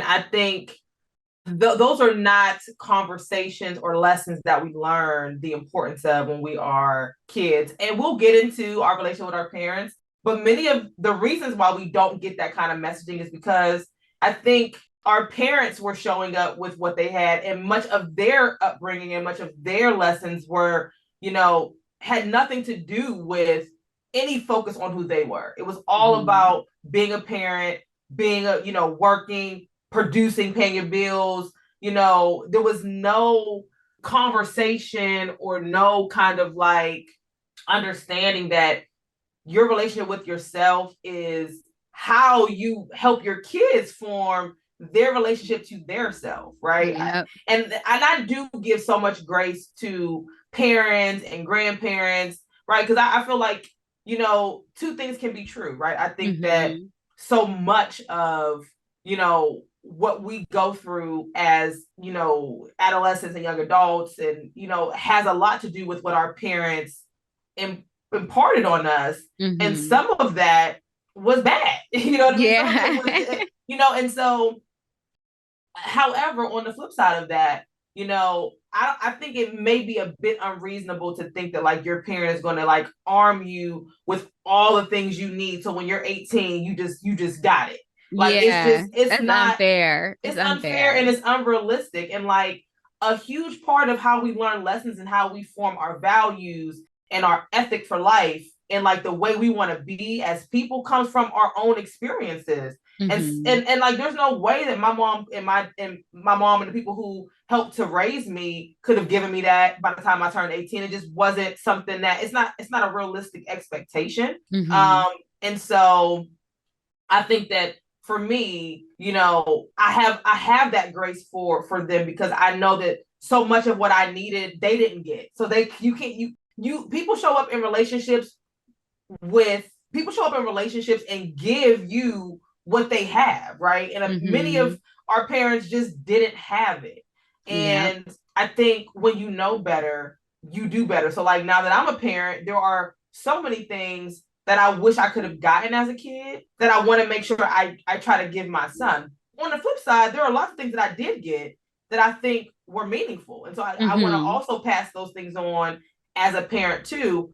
I think those are not conversations or lessons that we learn the importance of when we are kids. And we'll get into our relationship with our parents. But many of the reasons why we don't get that kind of messaging is because I think our parents were showing up with what they had, and much of their upbringing and much of their lessons were, had nothing to do with any focus on who they were. It was all about being a parent, being working, producing, paying your bills. There was no conversation or no kind of like understanding that your relationship with yourself is how you help your kids form their relationship to their self, right? Yep. And I do give so much grace to parents and grandparents, right? Because I feel like, two things can be true, right? I think that so much of, what we go through as, adolescents and young adults and, has a lot to do with what our parents imparted on us. And some of that was bad. You know what I mean? Yeah. Some of it was, and so, however, on the flip side of that, I think it may be a bit unreasonable to think that like your parent is going to like arm you with all the things you need. So when you're 18, you just got it. Like it's that's not unfair. it's unfair and it's unrealistic. And like a huge part of how we learn lessons and how we form our values and our ethic for life and like the way we want to be as people comes from our own experiences. And like there's no way that my mom and my mom and the people who helped to raise me could have given me that by the time I turned 18. It just wasn't something that it's not a realistic expectation. And so I think that for me, I have that grace for them because I know that so much of what I needed they didn't get. So people show up in relationships and give you what they have, right? And many of our parents just didn't have it. And I think when you know better, you do better. So like now that I'm a parent, there are so many things that I wish I could have gotten as a kid that I want to make sure I try to give my son. On the flip side, there are lots of things that I did get that I think were meaningful. And so I want to also pass those things on as a parent too.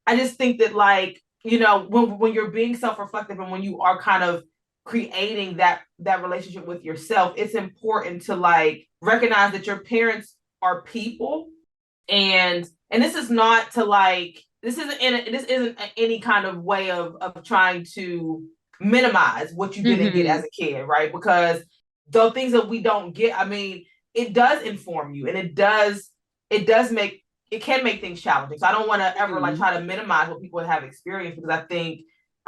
I just think that like, when you're being self-reflective and when you are kind of creating that relationship with yourself, it's important to like recognize that your parents are people. And this is not to like, this isn't any kind of way of trying to minimize what you didn't get as a kid, right? Because the things that we don't get, I mean, it does inform you and it can make things challenging. So I don't want to ever like try to minimize what people have experienced because I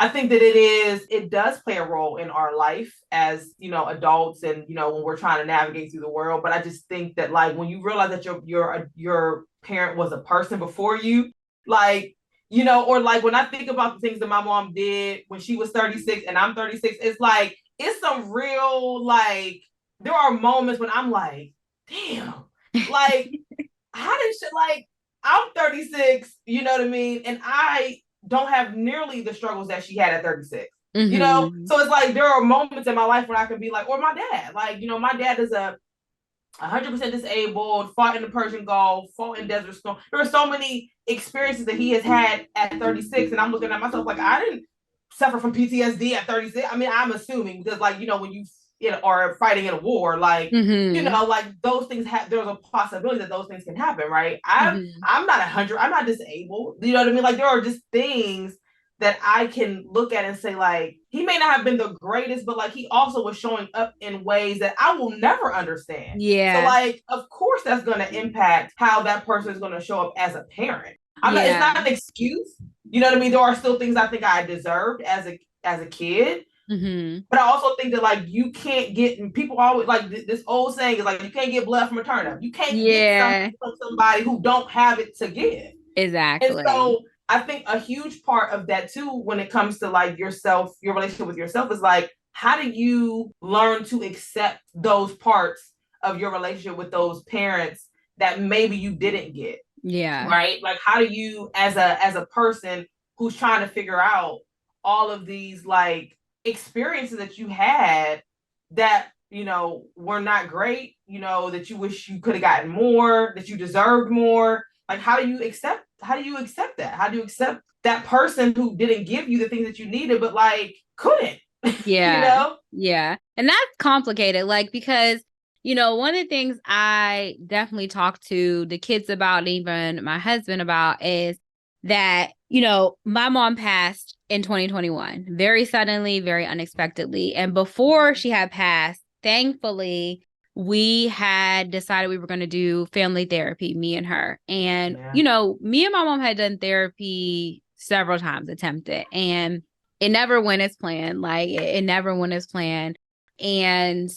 think that it does play a role in our life as, adults and, when we're trying to navigate through the world. But I just think that like when you realize that your parent was a person before you, like, or like when I think about the things that my mom did when she was 36 and I'm 36, it's like, it's some real, like, there are moments when I'm like, damn, like, how did she, like, I'm 36, you know what I mean? And I don't have nearly the struggles that she had at 36. So it's like there are moments in my life when I can be like, or my dad, like, my dad is 100% disabled, fought in the Persian Gulf, fought in Desert Storm. There are so many experiences that he has had at 36, and I'm looking at myself like I didn't suffer from PTSD at 36. I mean, I'm assuming because like, when you are fighting in a war, like, like those things there's a possibility that those things can happen, right? I'm not 100, I'm not disabled. You know what I mean? Like there are just things that I can look at and say, like, he may not have been the greatest, but like he also was showing up in ways that I will never understand. Yeah. So like, of course that's going to impact how that person is going to show up as a parent. It's not an excuse. You know what I mean? There are still things I think I deserved as a kid. But I also think that like you can't get, people always like this old saying is like, you can't get blood from a turnip. You can't get something from somebody who don't have it to give. Exactly. And so I think a huge part of that too, when it comes to like yourself, your relationship with yourself, is like, how do you learn to accept those parts of your relationship with those parents that maybe you didn't get? Yeah. Right? Like, how do you, as a person who's trying to figure out all of these like experiences that you had that were not great, that you wish you could have gotten more, that you deserved more. Like, how do you accept that? How do you accept that person who didn't give you the things that you needed, but like couldn't? Yeah. Yeah. And that's complicated. Like, because, one of the things I definitely talk to the kids about, and even my husband about, is that, my mom passed in 2021, very suddenly, very unexpectedly. And before she had passed, thankfully, we had decided we were going to do family therapy, me and her. And, me and my mom had done therapy several times, attempted, and it never went as planned. Like, it never went as planned. And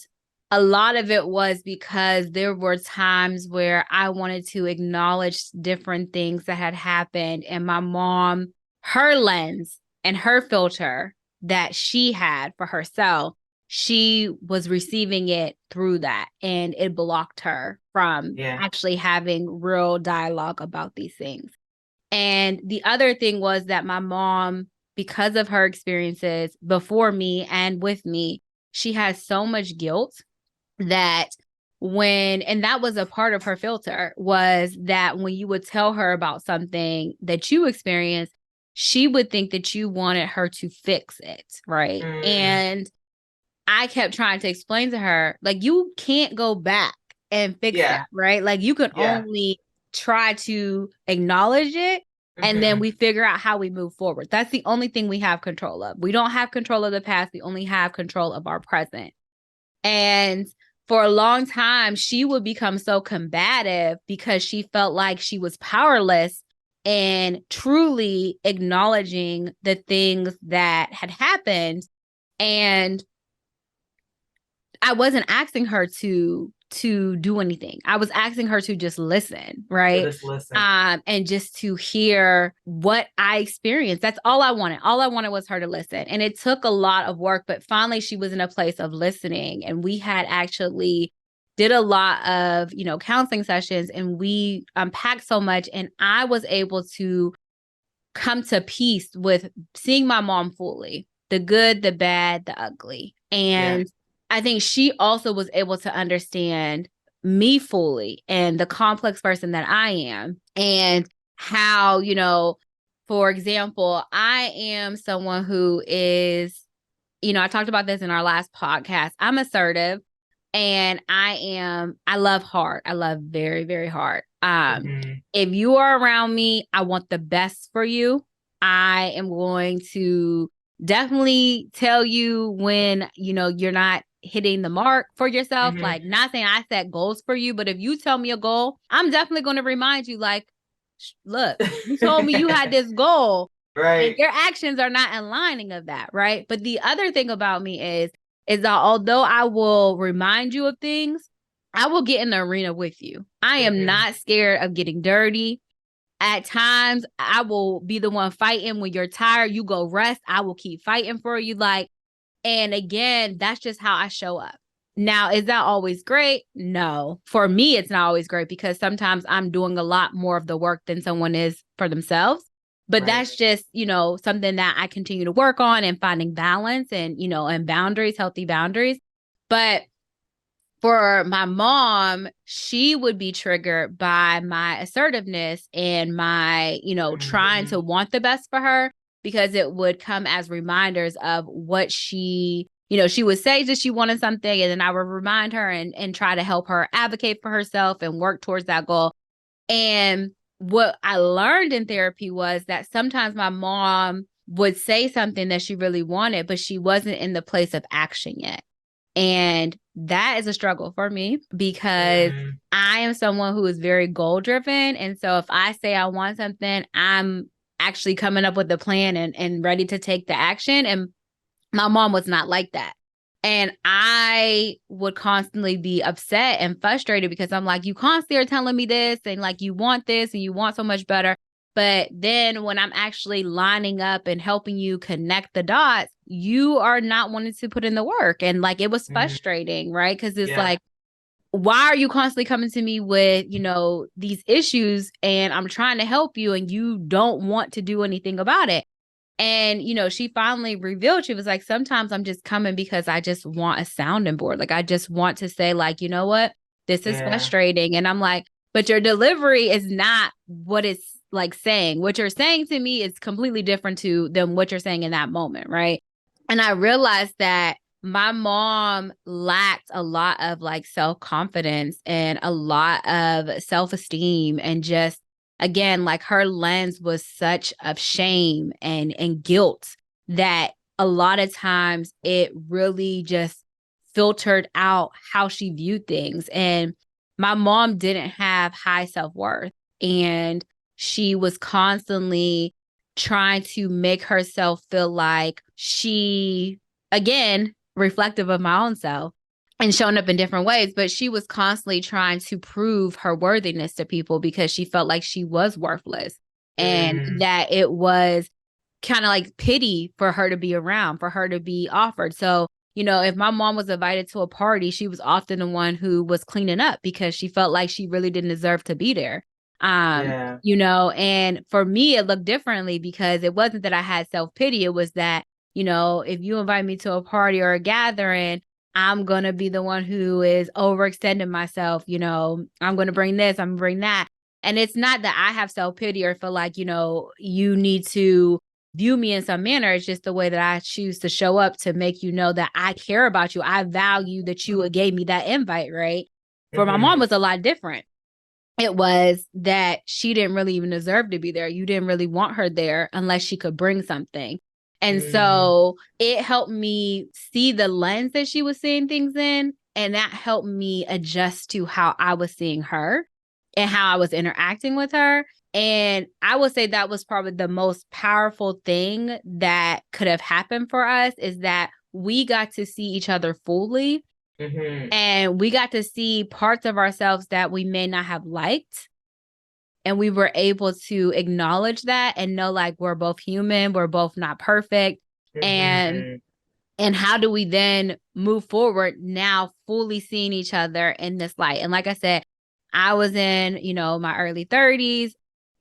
a lot of it was because there were times where I wanted to acknowledge different things that had happened. And my mom, her lens and her filter that she had for herself, she was receiving it through that. And it blocked her from actually having real dialogue about these things. And the other thing was that my mom, because of her experiences before me and with me, she has so much guilt that and that was a part of her filter, was that when you would tell her about something that you experienced, she would think that you wanted her to fix it. Right. And I kept trying to explain to her, like, you can't go back and fix that. Right. Like, you can only try to acknowledge it. And then we figure out how we move forward. That's the only thing we have control of. We don't have control of the past. We only have control of our present. And for a long time, she would become so combative because she felt like she was powerless in truly acknowledging the things that had happened. And I wasn't asking her to do anything. I was asking her to just listen, right? Just listen. And just to hear what I experienced. That's all I wanted. All I wanted was her to listen. And it took a lot of work, but finally she was in a place of listening. And we had actually did a lot of, counseling sessions, and we unpacked so much. And I was able to come to peace with seeing my mom fully, the good, the bad, the ugly. And I think she also was able to understand me fully and the complex person that I am, and how, for example, I am someone who is, I talked about this in our last podcast. I'm assertive, and I love hard. I love very, very hard. If you are around me, I want the best for you. I am going to definitely tell you when, you're not hitting the mark for yourself. Like, not saying I set goals for you, but if you tell me a goal, I'm definitely going to remind you, like, look, you told me you had this goal, right? And your actions are not aligning of that, right? But the other thing about me is that although I will remind you of things, I will get in the arena with you. I am not scared of getting dirty. At times, I will be the one fighting. When you're tired, you go rest. I will keep fighting for you. Like, and again, that's just how I show up. Now, is that always great? No. For me, it's not always great because sometimes I'm doing a lot more of the work than someone is for themselves. But that's just, something that I continue to work on, and finding balance and, and boundaries, healthy boundaries. But for my mom, she would be triggered by my assertiveness and my, trying to want the best for her, because it would come as reminders of what she would say that she wanted something, and then I would remind her and try to help her advocate for herself and work towards that goal. And what I learned in therapy was that sometimes my mom would say something that she really wanted, but she wasn't in the place of action yet. And that is a struggle for me, because I am someone who is very goal driven. And so if I say I want something, I'm actually coming up with a plan and ready to take the action. And my mom was not like that. And I would constantly be upset and frustrated because I'm like, you constantly are telling me this, and like, you want this and you want so much better. But then when I'm actually lining up and helping you connect the dots, you are not wanting to put in the work. And like, it was frustrating, right? Because it's like, why are you constantly coming to me with, these issues, and I'm trying to help you and you don't want to do anything about it? And, she finally revealed, she was like, sometimes I'm just coming because I just want a sounding board. Like, I just want to say, like, you know what? This is frustrating. And I'm like, but your delivery is not what it's like saying. What you're saying to me is completely different than what you're saying in that moment. Right. And I realized that my mom lacked a lot of like self-confidence and a lot of self-esteem, and just, again, like her lens was such of shame and guilt that a lot of times it really just filtered out how she viewed things. And my mom didn't have high self-worth, and she was constantly trying to make herself feel like she, again, reflective of my own self and showing up in different ways, but she was constantly trying to prove her worthiness to people because she felt like she was worthless, and that it was kind of like pity for her to be around, for her to be offered. So, if my mom was invited to a party, she was often the one who was cleaning up because she felt like she really didn't deserve to be there. And for me, it looked differently because it wasn't that I had self-pity. It was that, if you invite me to a party or a gathering, I'm going to be the one who is overextending myself. I'm going to bring this, I'm going to bring that. And it's not that I have self-pity or feel like, you need to view me in some manner. It's just the way that I choose to show up to make you know that I care about you. I value that you gave me that invite, right? For my mom, was a lot different. It was that she didn't really even deserve to be there. You didn't really want her there unless she could bring something. And so it helped me see the lens that she was seeing things in. And that helped me adjust to how I was seeing her and how I was interacting with her. And I would say that was probably the most powerful thing that could have happened for us, is that we got to see each other fully. And we got to see parts of ourselves that we may not have liked. And we were able to acknowledge that and know, like, we're both human, we're both not perfect. And how do we then move forward now, fully seeing each other in this light? And like I said, I was in, my early 30s.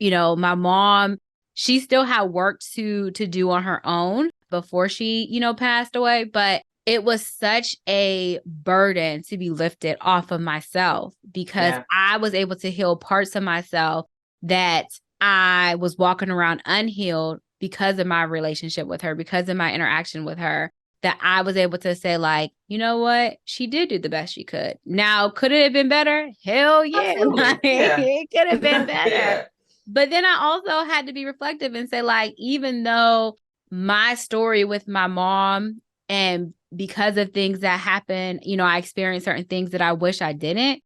My mom, she still had work to do on her own before she, passed away. But it was such a burden to be lifted off of myself because I was able to heal parts of myself that I was walking around unhealed because of my relationship with her, because of my interaction with her, that I was able to say, like, you know what? She did do the best she could. Now, could it have been better? Hell yeah. It could have been better. But then I also had to be reflective and say, like, even though my story with my mom, and because of things that happened, I experienced certain things that I wish I didn't,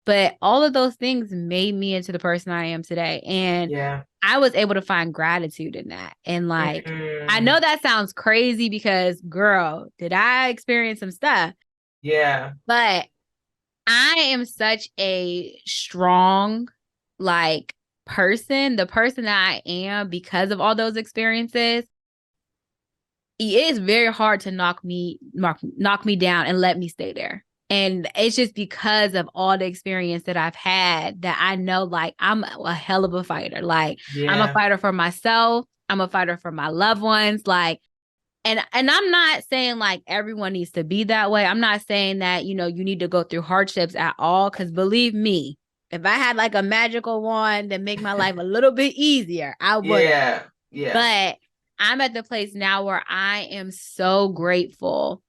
but all of those things made me into the person I am today. And I was able to find gratitude in that. And like, I know that sounds crazy because, girl, did I experience some stuff? Yeah. But I am such a strong, like, person, the person that I am because of all those experiences. It is very hard to knock me down and let me stay there. And it's just because of all the experience that I've had that I know, like, I'm a hell of a fighter. Like, I'm a fighter for myself. I'm a fighter for my loved ones. Like, and I'm not saying like everyone needs to be that way. I'm not saying that, you need to go through hardships at all. Cause believe me, if I had like a magical wand that make my life a little bit easier, I would. Yeah. But I'm at the place now where I am so grateful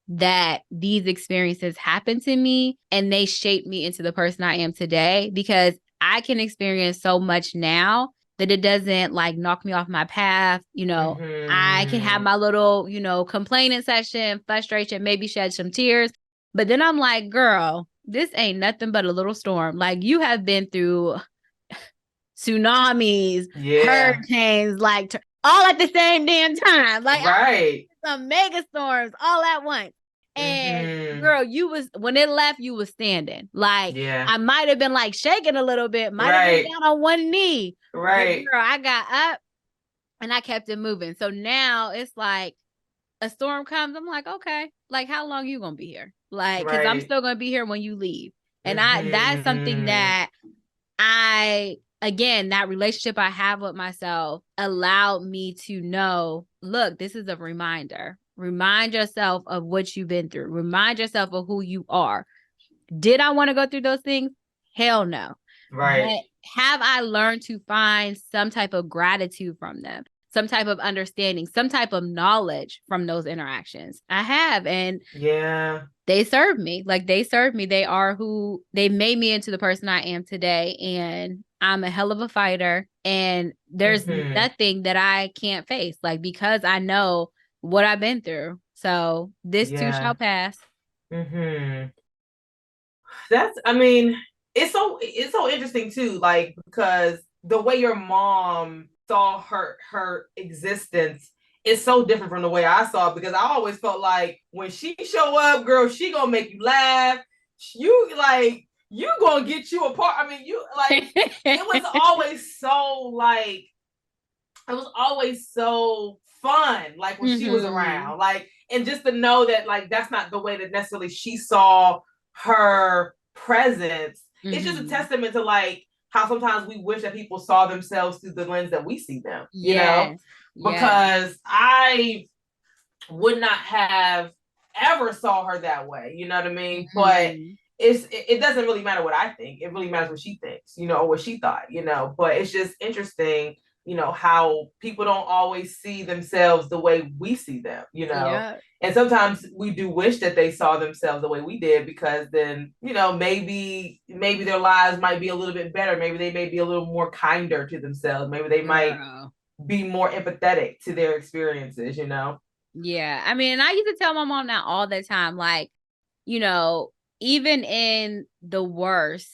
that these experiences happened to me and they shaped me into the person I am today, because I can experience so much now that it doesn't like knock me off my path. I can have my little, complaining session, frustration, maybe shed some tears. But then I'm like, girl, this ain't nothing but a little storm. Like, you have been through tsunamis, hurricanes, like all at the same damn time. Like, some mega storms all at once. And girl, you was, when it left, you was standing. Like, I might have been like shaking a little bit, might have been down on one knee. But girl, I got up and I kept it moving. So now it's like a storm comes, I'm like, okay, like, how long you gonna be here? Like, because I'm still gonna be here when you leave. And that's something that I again, that relationship I have with myself allowed me to know, look, this is a reminder. Remind yourself of what you've been through. Remind yourself of who you are. Did I want to go through those things? Hell no. Right. But have I learned to find some type of gratitude from them, some type of understanding, some type of knowledge from those interactions? I have. And yeah, they served me. Like, they served me. They made me into the person I am today. And I'm a hell of a fighter. And there's nothing that I can't face, like, because I know what I've been through. So this too shall pass. That's, I mean, it's so interesting too, like, because the way your mom saw her existence is so different from the way I saw it, because I always felt like when she show up, girl, she gonna make you laugh. You gonna get you apart. I mean, you like it was always so like it was always so fun, like when she was around, like, and just to know that like that's not the way that necessarily she saw her presence. It's just a testament to like how sometimes we wish that people saw themselves through the lens that we see them, you know, because I would not have ever saw her that way, you know what I mean? But it doesn't really matter what I think. It really matters what she thinks, you know, or what she thought, you know. But it's just interesting, you know, how people don't always see themselves the way we see them, you know. Yeah. And sometimes we do wish that they saw themselves the way we did, because then, you know, maybe their lives might be a little bit better. Maybe they may be a little more kinder to themselves. Maybe they might be more empathetic to their experiences, you know. Yeah. I mean, I used to tell my mom that all the time, like, you know, even in the worst,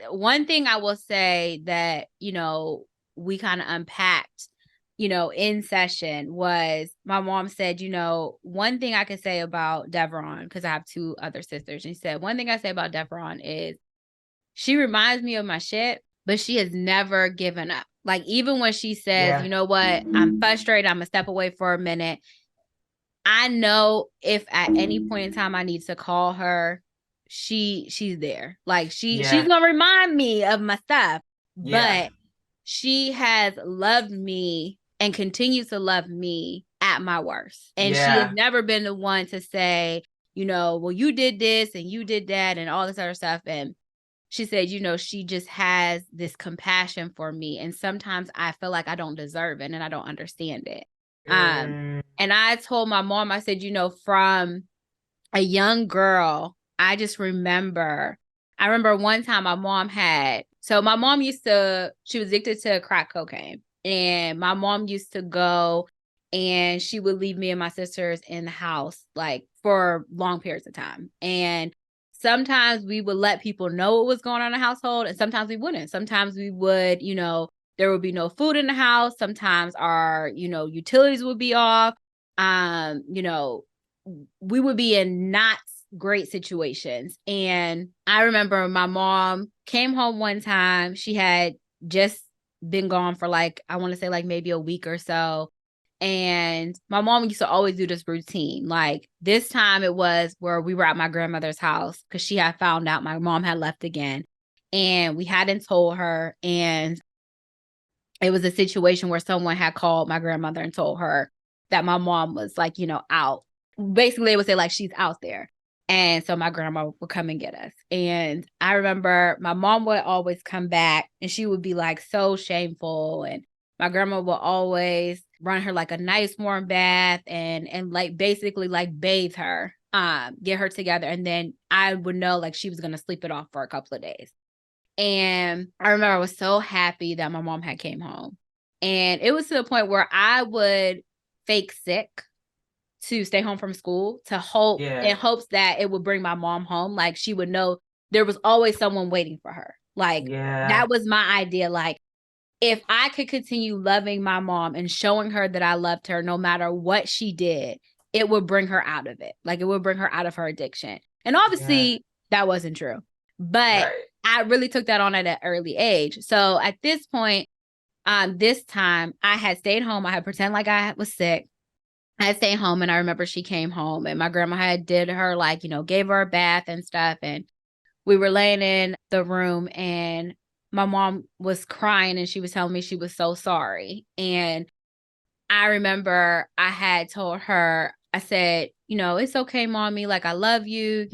one thing I will say that, you know, we kind of unpacked, you know, in session was my mom said, you know, one thing I could say about Devron, because I have 2 other sisters, and she said, one thing I say about Devron is she reminds me of my shit, but she has never given up. Like, even when she says, you know what, I'm frustrated, I'm gonna step away for a minute, I know if at any point in time I need to call her, she's there. Like, she's gonna remind me of my stuff. But she has loved me and continues to love me at my worst. And she has never been the one to say, you know, well, you did this and you did that and all this other stuff. And she said, you know, she just has this compassion for me. And sometimes I feel like I don't deserve it and I don't understand it. And I told my mom, I said, you know, from a young girl, I remember one time my mom she was addicted to crack cocaine. And my mom used to go and she would leave me and my sisters in the house, like, for long periods of time. And sometimes we would let people know what was going on in the household, and sometimes we wouldn't. Sometimes we would, you know, there would be no food in the house. Sometimes our, you know, utilities would be off. You know, we would be in not great situations. And I remember my mom came home one time. She had just been gone for like, I want to say like maybe a week or so. And my mom used to always do this routine. Like, this time it was where we were at my grandmother's house because she had found out my mom had left again. And we hadn't told her. And it was a situation where someone had called my grandmother and told her that my mom was, like, you know, out. Basically, they would say, like, she's out there. And so my grandma would come and get us. And I remember my mom would always come back and she would be like so shameful. And my grandma would always run her like a nice warm bath and like basically like bathe her, get her together. And then I would know like she was going to sleep it off for a couple of days. And I remember I was so happy that my mom had came home. And it was to the point where I would fake sick to stay home from school to hope in hopes that it would bring my mom home. Like, she would know there was always someone waiting for her. Like, that was my idea. Like, if I could continue loving my mom and showing her that I loved her, no matter what she did, it would bring her out of it. Like, it would bring her out of her addiction. And obviously that wasn't true, but I really took that on at an early age. So at this point, this time I had stayed home. I had pretend like I was sick. I had stayed home, and I remember she came home and my grandma had did her, like, you know, gave her a bath and stuff. And we were laying in the room and my mom was crying and she was telling me she was so sorry. And I remember I had told her, I said, it's okay, mommy. Like, I love you.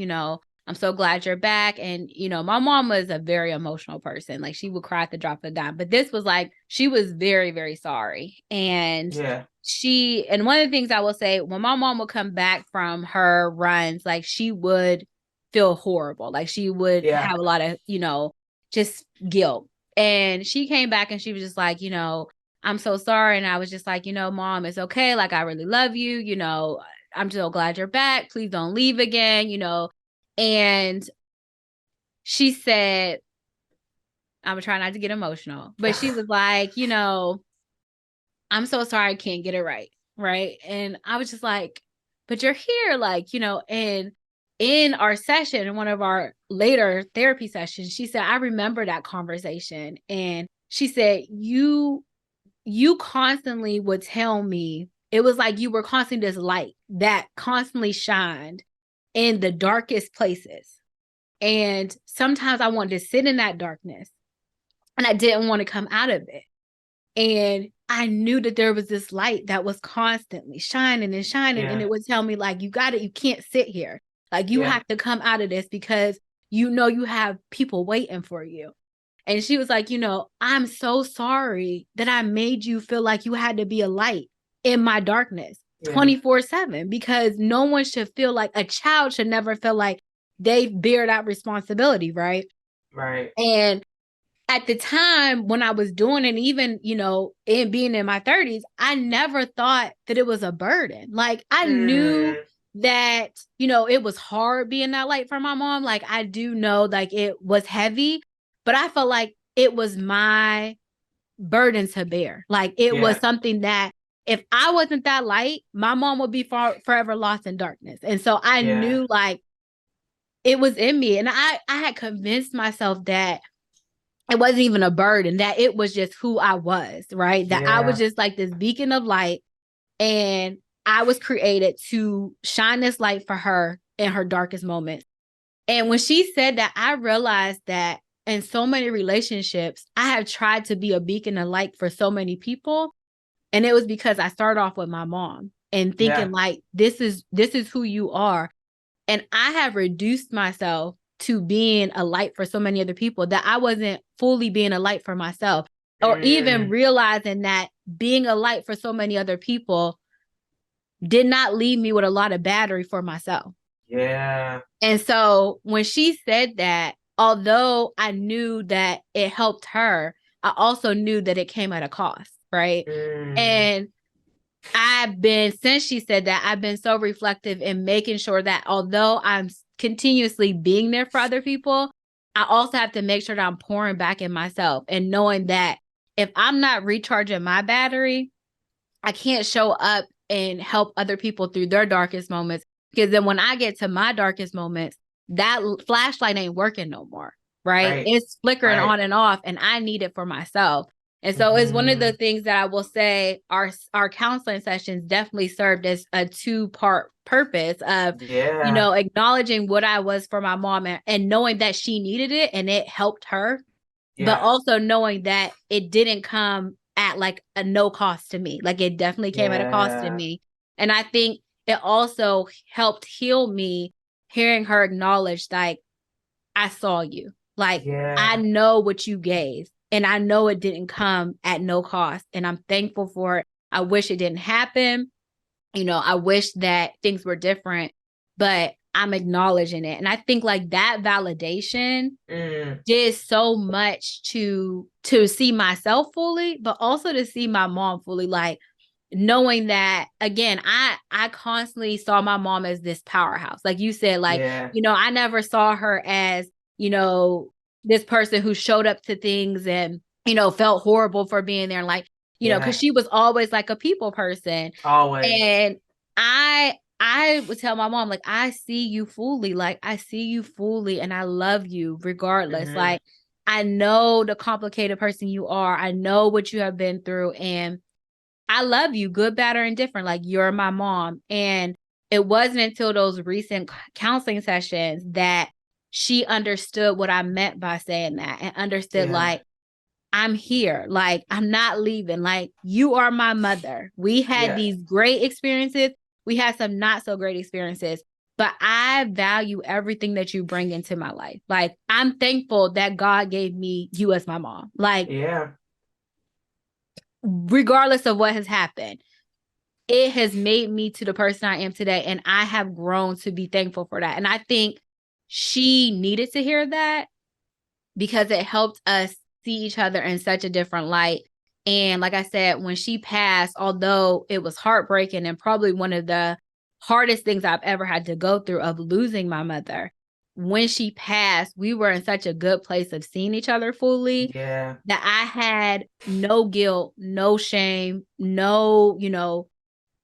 I'm so glad you're back. And, my mom was a very emotional person. Like, she would cry at the drop of a dime. But this was like, she was very, very sorry. And and one of the things I will say, when my mom would come back from her runs, like, she would feel horrible. Like, she would have a lot of, just guilt. And she came back and she was just like, I'm so sorry. And I was just like, mom, it's okay. Like, I really love you. I'm so glad you're back. Please don't leave again, And she said, I'm gonna try not to get emotional, but she was like, I'm so sorry I can't get it right. Right. And I was just like, but you're here, like, and in our session, in one of our later therapy sessions, she said, I remember that conversation. And she said, you constantly would tell me, it was like you were constantly this light that constantly shined in the darkest places. And sometimes I wanted to sit in that darkness and I didn't want to come out of it. And I knew that there was this light that was constantly shining and shining. And it would tell me, like, you got it. You can't sit here. Like, you have to come out of this because you have people waiting for you. And she was like, I'm so sorry that I made you feel like you had to be a light in my darkness 24/7, because no one should feel like, a child should never feel like they bear that responsibility. Right. Right. And at the time when I was doing it, even, in being in my 30s, I never thought that it was a burden. Like, I knew that, it was hard being that light for my mom. Like, I do know, like, it was heavy, but I felt like it was my burden to bear. Like, it was something that if I wasn't that light, my mom would be forever lost in darkness. And so I knew, like, it was in me. And I had convinced myself that it wasn't even a burden, that it was just who I was, right? That I was just like this beacon of light, and I was created to shine this light for her in her darkest moments. And when she said that, I realized that in so many relationships, I have tried to be a beacon of light for so many people. And it was because I started off with my mom and thinking like, this is who you are. And I have reduced myself to being a light for so many other people that I wasn't fully being a light for myself, or even realizing that being a light for so many other people did not leave me with a lot of battery for myself. Yeah. And so when she said that, although I knew that it helped her, I also knew that it came at a cost, right? And since she said that, I've been so reflective in making sure that although I'm continuously being there for other people, I also have to make sure that I'm pouring back in myself, and knowing that if I'm not recharging my battery, I can't show up and help other people through their darkest moments. Because then when I get to my darkest moments, that flashlight ain't working no more, right? It's flickering on and off, and I need it for myself. And so it's one of the things that I will say our counseling sessions definitely served as a 2-part purpose of, acknowledging what I was for my mom and knowing that she needed it and it helped her, but also knowing that it didn't come at like a no cost to me. Like, it definitely came at a cost to me. And I think it also helped heal me, hearing her acknowledge, like, I saw you. Like, I know what you gave. And I know it didn't come at no cost. And I'm thankful for it. I wish it didn't happen. I wish that things were different, but I'm acknowledging it. And I think like that validation did so much to see myself fully, but also to see my mom fully. Like, knowing that, again, I constantly saw my mom as this powerhouse. Like you said, like, I never saw her as, this person who showed up to things and, felt horrible for being there. Like, because she was always like a people person. Always. And I would tell my mom, like, I see you fully. Like, I see you fully and I love you regardless. Like, I know the complicated person you are. I know what you have been through, and I love you, good, bad, or indifferent. Like, you're my mom. And it wasn't until those recent counseling sessions that she understood what I meant by saying that, and understood like, I'm here. Like, I'm not leaving. Like, you are my mother. We had these great experiences. We had some not so great experiences, but I value everything that you bring into my life. Like, I'm thankful that God gave me you as my mom. Like, regardless of what has happened, it has made me to the person I am today. And I have grown to be thankful for that. And I think she needed to hear that because it helped us see each other in such a different light. And like I said, when she passed, although it was heartbreaking and probably one of the hardest things I've ever had to go through of losing my mother, when she passed, we were in such a good place of seeing each other fully that I had no guilt, no shame, no,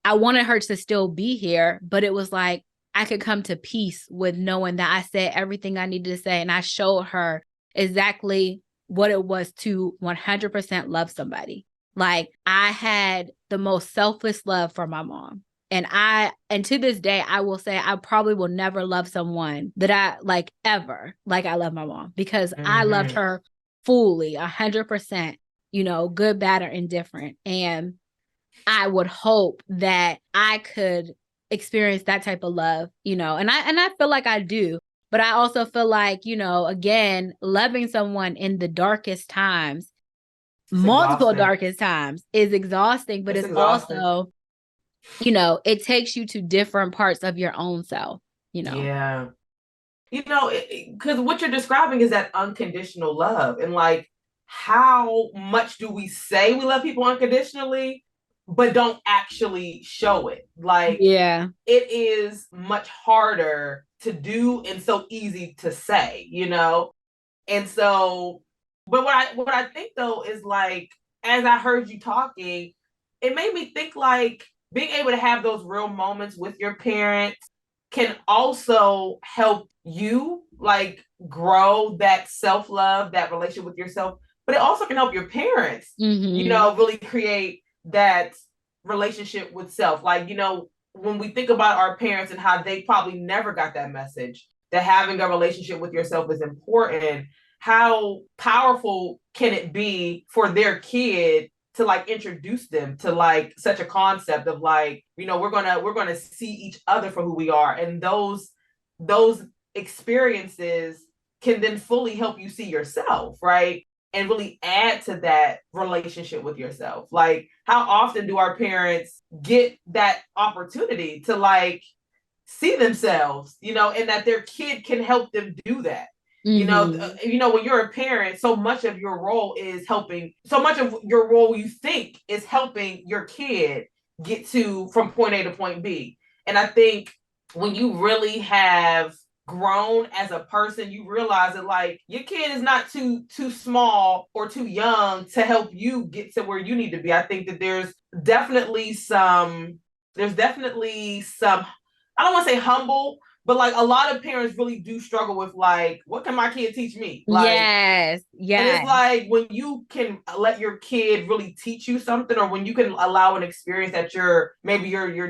I wanted her to still be here, but it was like I could come to peace with knowing that I said everything I needed to say and I showed her exactly what it was to 100% love somebody. Like, I had the most selfless love for my mom. And to this day, I will say I probably will never love someone that I like ever, like I love my mom, because I loved her fully, 100%, good, bad, or indifferent. And I would hope that I could experience that type of love, and I feel like I do. But I also feel like, again, loving someone in the darkest times, multiple darkest times, is exhausting, but it's also, it takes you to different parts of your own self, Yeah. Because what you're describing is that unconditional love. And like, how much do we say we love people unconditionally, but don't actually show it? Like, it is much harder to do and so easy to say, And so, but what I think though is like, as I heard you talking, it made me think like being able to have those real moments with your parents can also help you like grow that self-love, that relationship with yourself, but it also can help your parents, really create that relationship with self. Like, when we think about our parents and how they probably never got that message, that having a relationship with yourself is important, how powerful can it be for their kid to like introduce them to like such a concept of like, we're gonna see each other for who we are. And those experiences can then fully help you see yourself, right? And really add to that relationship with yourself. Like, how often do our parents get that opportunity to like see themselves, and that their kid can help them do that? When you're a parent, so much of your role is helping, so much of your role you think is helping your kid get to from point A to point B. And I think when you really have grown as a person, you realize that like your kid is not too small or too young to help you get to where you need to be. I think that there's definitely some I don't want to say humble, but like a lot of parents really do struggle with like, what can my kid teach me? Like, yes. And it's like when you can let your kid really teach you something, or when you can allow an experience that your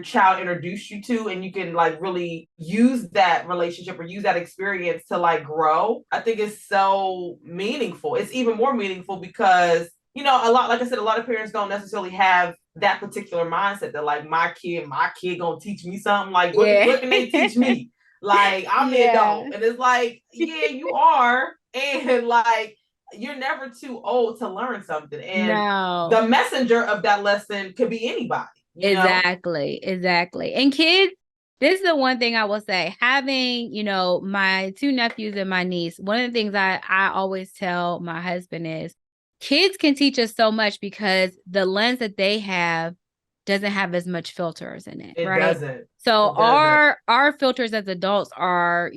child introduced you to, and you can like really use that relationship or use that experience to like grow. I think it's so meaningful. It's even more meaningful because a lot, like I said, a lot of parents don't necessarily have that particular mindset that like my kid gonna teach me something. Like, what can they teach me? Like, I'm the adult. And it's like, yeah, you are. And like, you're never too old to learn something. And the messenger of that lesson could be anybody. Exactly. And kids, this is the one thing I will say, having, my two nephews and my niece, one of the things I always tell my husband is kids can teach us so much because the lens that they have doesn't have as much filters in it, right? Doesn't. So our filters as adults are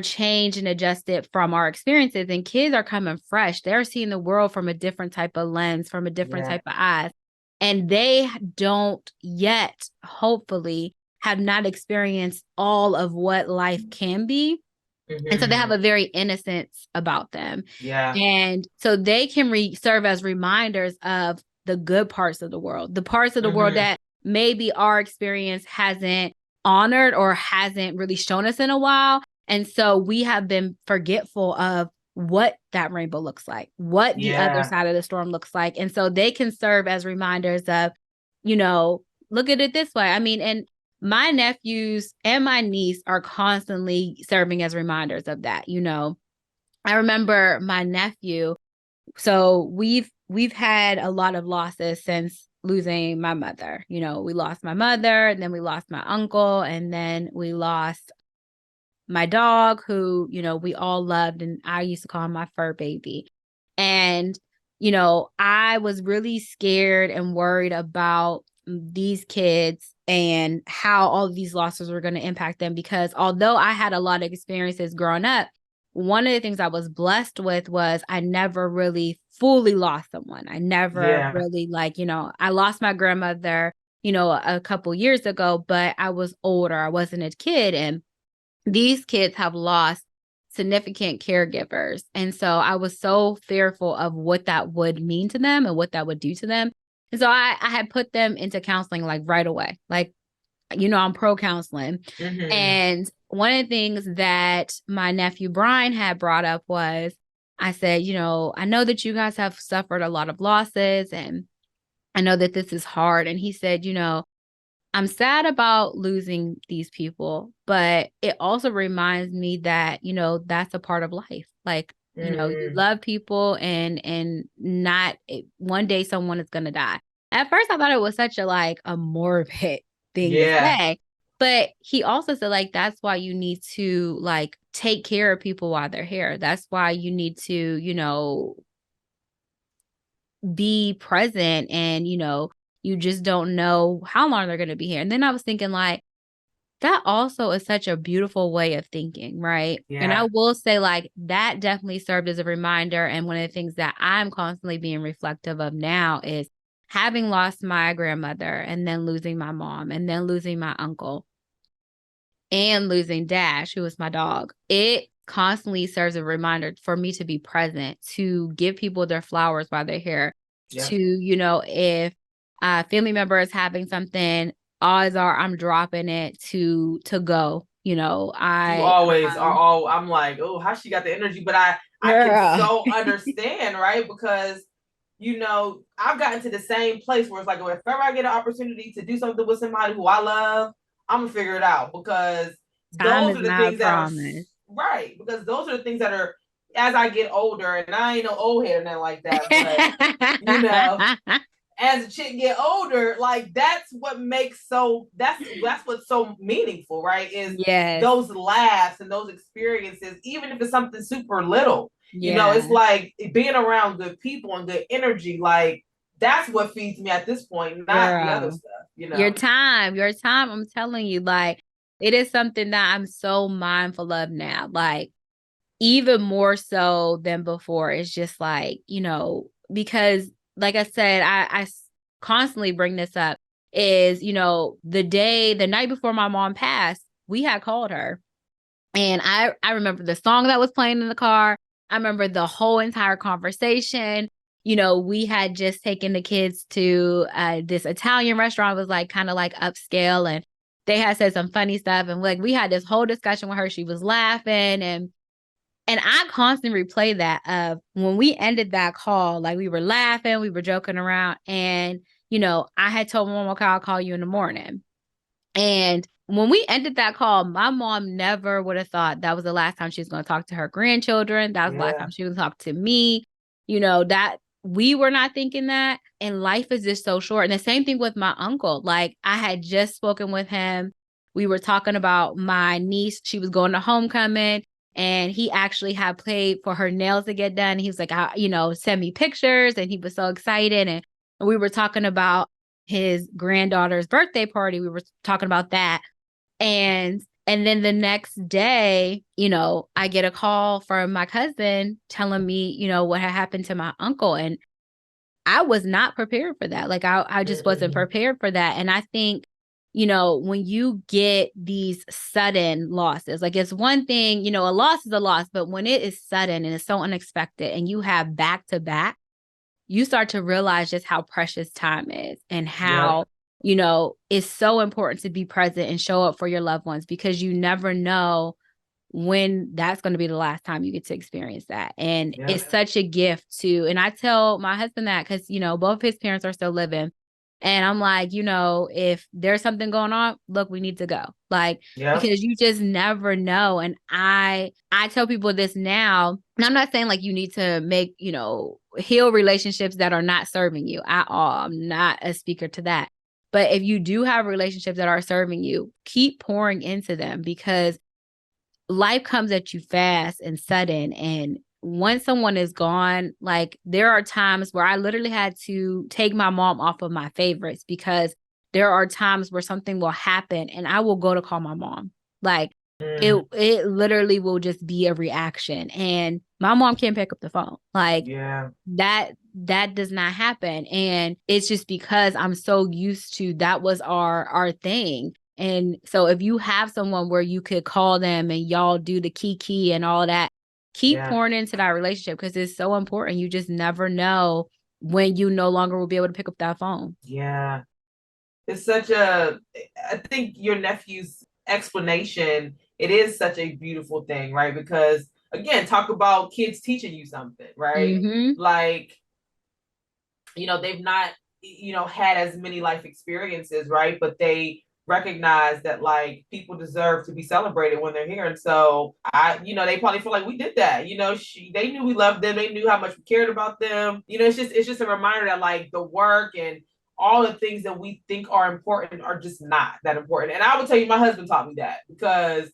changed and adjusted from our experiences, and kids are coming fresh. They're seeing the world from a different type of lens, from a different type of eyes. And they don't yet, hopefully, have not experienced all of what life can be. And so they have a very innocence about them. Yeah. And so they can serve as reminders of the good parts of the world, the parts of the world that maybe our experience hasn't honored or hasn't really shown us in a while. And so we have been forgetful of what that rainbow looks like, what the other Yeah. side of the storm looks like. And so they can serve as reminders of, you know, look at it this way. I mean, and my nephews and my niece are constantly serving as reminders of that. You know, I remember my nephew. So we've had a lot of losses since losing my mother. You know, we lost my mother, and then we lost my uncle, and then we lost my dog, who, you know, we all loved, and I used to call him my fur baby. And, you know, I was really scared and worried about these kids and how all of these losses were going to impact them, because although I had a lot of experiences growing up, one of the things I was blessed with was I never really fully lost someone. I never Yeah. really, like, you know, I lost my grandmother, you know, a couple years ago, but I was older. I wasn't a kid. And these kids have lost significant caregivers. And so I was so fearful of what that would mean to them and what that would do to them. And so I had put them into counseling like right away. Like, you know, I'm pro counseling. Mm-hmm. And one of the things that my nephew Brian had brought up was, I said, you know, I know that you guys have suffered a lot of losses, and I know that this is hard. And he said, you know, I'm sad about losing these people, but it also reminds me that, you know, that's a part of life. Like, you know, you Mm. love people, and not one day someone is going to die. At first I thought it was such a like a morbid thing to Yeah. say, but he also said like that's why you need to like take care of people while they're here. That's why you need to, you know, be present, and, you know, you just don't know how long they're going to be here. And then I was thinking like, that also is such a beautiful way of thinking, right? And I Yeah. will say like that definitely served as a reminder. And one of the things that I'm constantly being reflective of now is having lost my grandmother, and then losing my mom, and then losing my uncle, and losing Dash, who was my dog. It constantly serves a reminder for me to be present, to give people their flowers while they're here, Yeah. to, you know, if a family member is having something, odds are I'm dropping it to go. You know, You I always are all, I'm like, oh, how she got the energy, but I can girl. so understand, right? Because you know, I've gotten to the same place where it's like, if ever I get an opportunity to do something with somebody who I love, I'm gonna figure it out, because Time those is are the not a things that are promise. right. Because those are the things that are, as I get older, and I ain't no old head or nothing like that, but you know, as a chick get older, like that's what makes so that's what's so meaningful, right? Is Yes. those laughs and those experiences, even if it's something super little. You know, Yeah. it's like being around good people and good energy, like that's what feeds me at this point, not the other Girl. stuff, you know. Your time, I'm telling you, like, it is something that I'm so mindful of now. Like, even more so than before. It's just like, you know, because like I said, constantly bring this up is, you know, the night before my mom passed, we had called her. And I remember the song that was playing in the car. I remember the whole entire conversation. You know, we had just taken the kids to this Italian restaurant. It was like kind of like upscale, and they had said some funny stuff. And like we had this whole discussion with her. She was laughing, and I constantly replay that of when we ended that call, like we were laughing, we were joking around. And, you know, I had told my mom, okay, I'll call you in the morning. And when we ended that call, my mom never would have thought that was the last time she was going to talk to her grandchildren. That was the last Yeah. time she would talk to me. You know, that we were not thinking that. And life is just so short. And the same thing with my uncle. Like I had just spoken with him. We were talking about my niece. She was going to homecoming, and he actually had paid for her nails to get done. He was like, you know, send me pictures. And he was so excited. And we were talking about his granddaughter's birthday party. We were talking about that. And then the next day, you know, I get a call from my cousin telling me, you know, what had happened to my uncle. And I was not prepared for that. Like I just wasn't Mm-mm. prepared for that. And I think, you know, when you get these sudden losses, like it's one thing, you know, a loss is a loss, but when it is sudden and it's so unexpected and you have back to back, you start to realize just how precious time is, and Yep. how, you know, it's so important to be present and show up for your loved ones, because you never know when that's going to be the last time you get to experience that. And it's such a gift too. And I tell my husband that because, you know, both his parents are still living. And I'm like, you know, if there's something going on, look, we need to go. Like, because you just never know. And I tell people this now, and I'm not saying like you need to make, you know, heal relationships that are not serving you at all. I'm not a speaker to that. But if you do have relationships that are serving you, keep pouring into them, because life comes at you fast and sudden. And once someone is gone, like there are times where I literally had to take my mom off of my favorites, because there are times where something will happen and I will go to call my mom. Like it literally will just be a reaction, and my mom can't pick up the phone. Like that does not happen. And it's just because I'm so used to that was our thing. And so if you have someone where you could call them and y'all do the kiki and all that, keep pouring into that relationship, because it's so important. You just never know when you no longer will be able to pick up that phone. Yeah. It's I think your nephew's explanation, it is such a beautiful thing, right? Because again, talk about kids teaching you something, right? Like, you know, they've not, you know, had as many life experiences, right? But they recognize that like people deserve to be celebrated when they're here. And so you know, they probably feel like we did that. You know, they knew we loved them. They knew how much we cared about them. You know, it's just a reminder that like the work and all the things that we think are important are just not that important. And I would tell you, my husband taught me that, because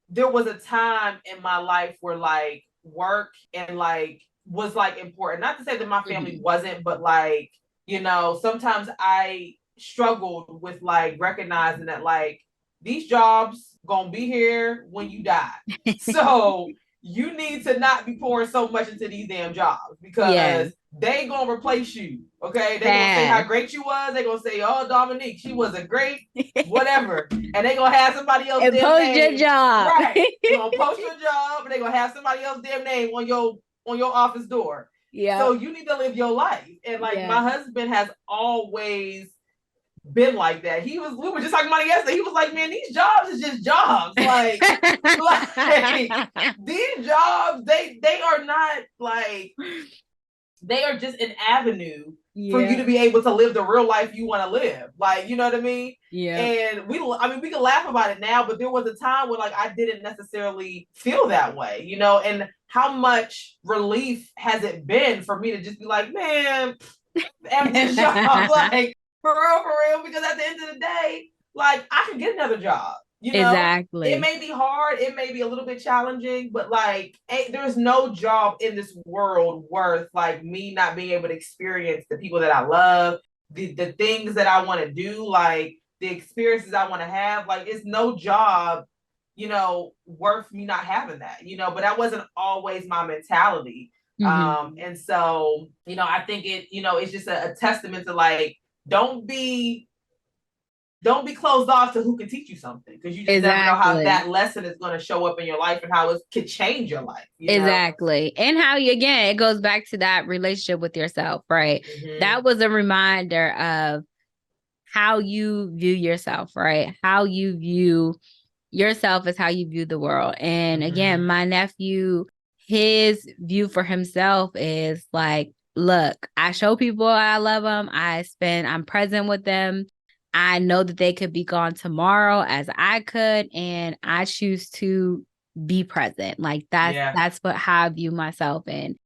there was a time in my life where like work and like was like important. Not to say that my family wasn't, but like, you know, sometimes I struggled with like recognizing that like these jobs gonna be here when you die. So you need to not be pouring so much into these damn jobs, because they gonna replace you. Okay, they gonna say how great you was. They gonna say, oh, Dominique, she was a great whatever, and they gonna have somebody else and post name. Your job, right? They gonna post your job, and they gonna have somebody else damn name on your office door. Yeah. So you need to live your life, and like my husband has always been like that. We were just talking about it yesterday. He was like, man, these jobs is just jobs. Like these jobs, they are not like, they are just an avenue for you to be able to live the real life you want to live. Like, you know what I mean? Yeah. And we can laugh about it now, but there was a time when like I didn't necessarily feel that way, you know, and how much relief has it been for me to just be like, man, am this job, like, for real, because at the end of the day, like I can get another job. You know, exactly. It may be hard, it may be a little bit challenging, but like there's no job in this world worth like me not being able to experience the people that I love, the things that I want to do, like the experiences I want to have. Like it's no job, you know, worth me not having that, you know, but that wasn't always my mentality. And so, you know, I think it, you know, it's just a testament to like, don't be closed off to who can teach you something, because you just never know how that lesson is going to show up in your life and how it could change your life. You know? And how again, it goes back to that relationship with yourself, right? That was a reminder of how you view yourself, right? How you view yourself is how you view the world. And again, my nephew, his view for himself is like, look, I show people I love them. I'm present with them. I know that they could be gone tomorrow as I could, and I choose to be present. Like that's how I view myself in.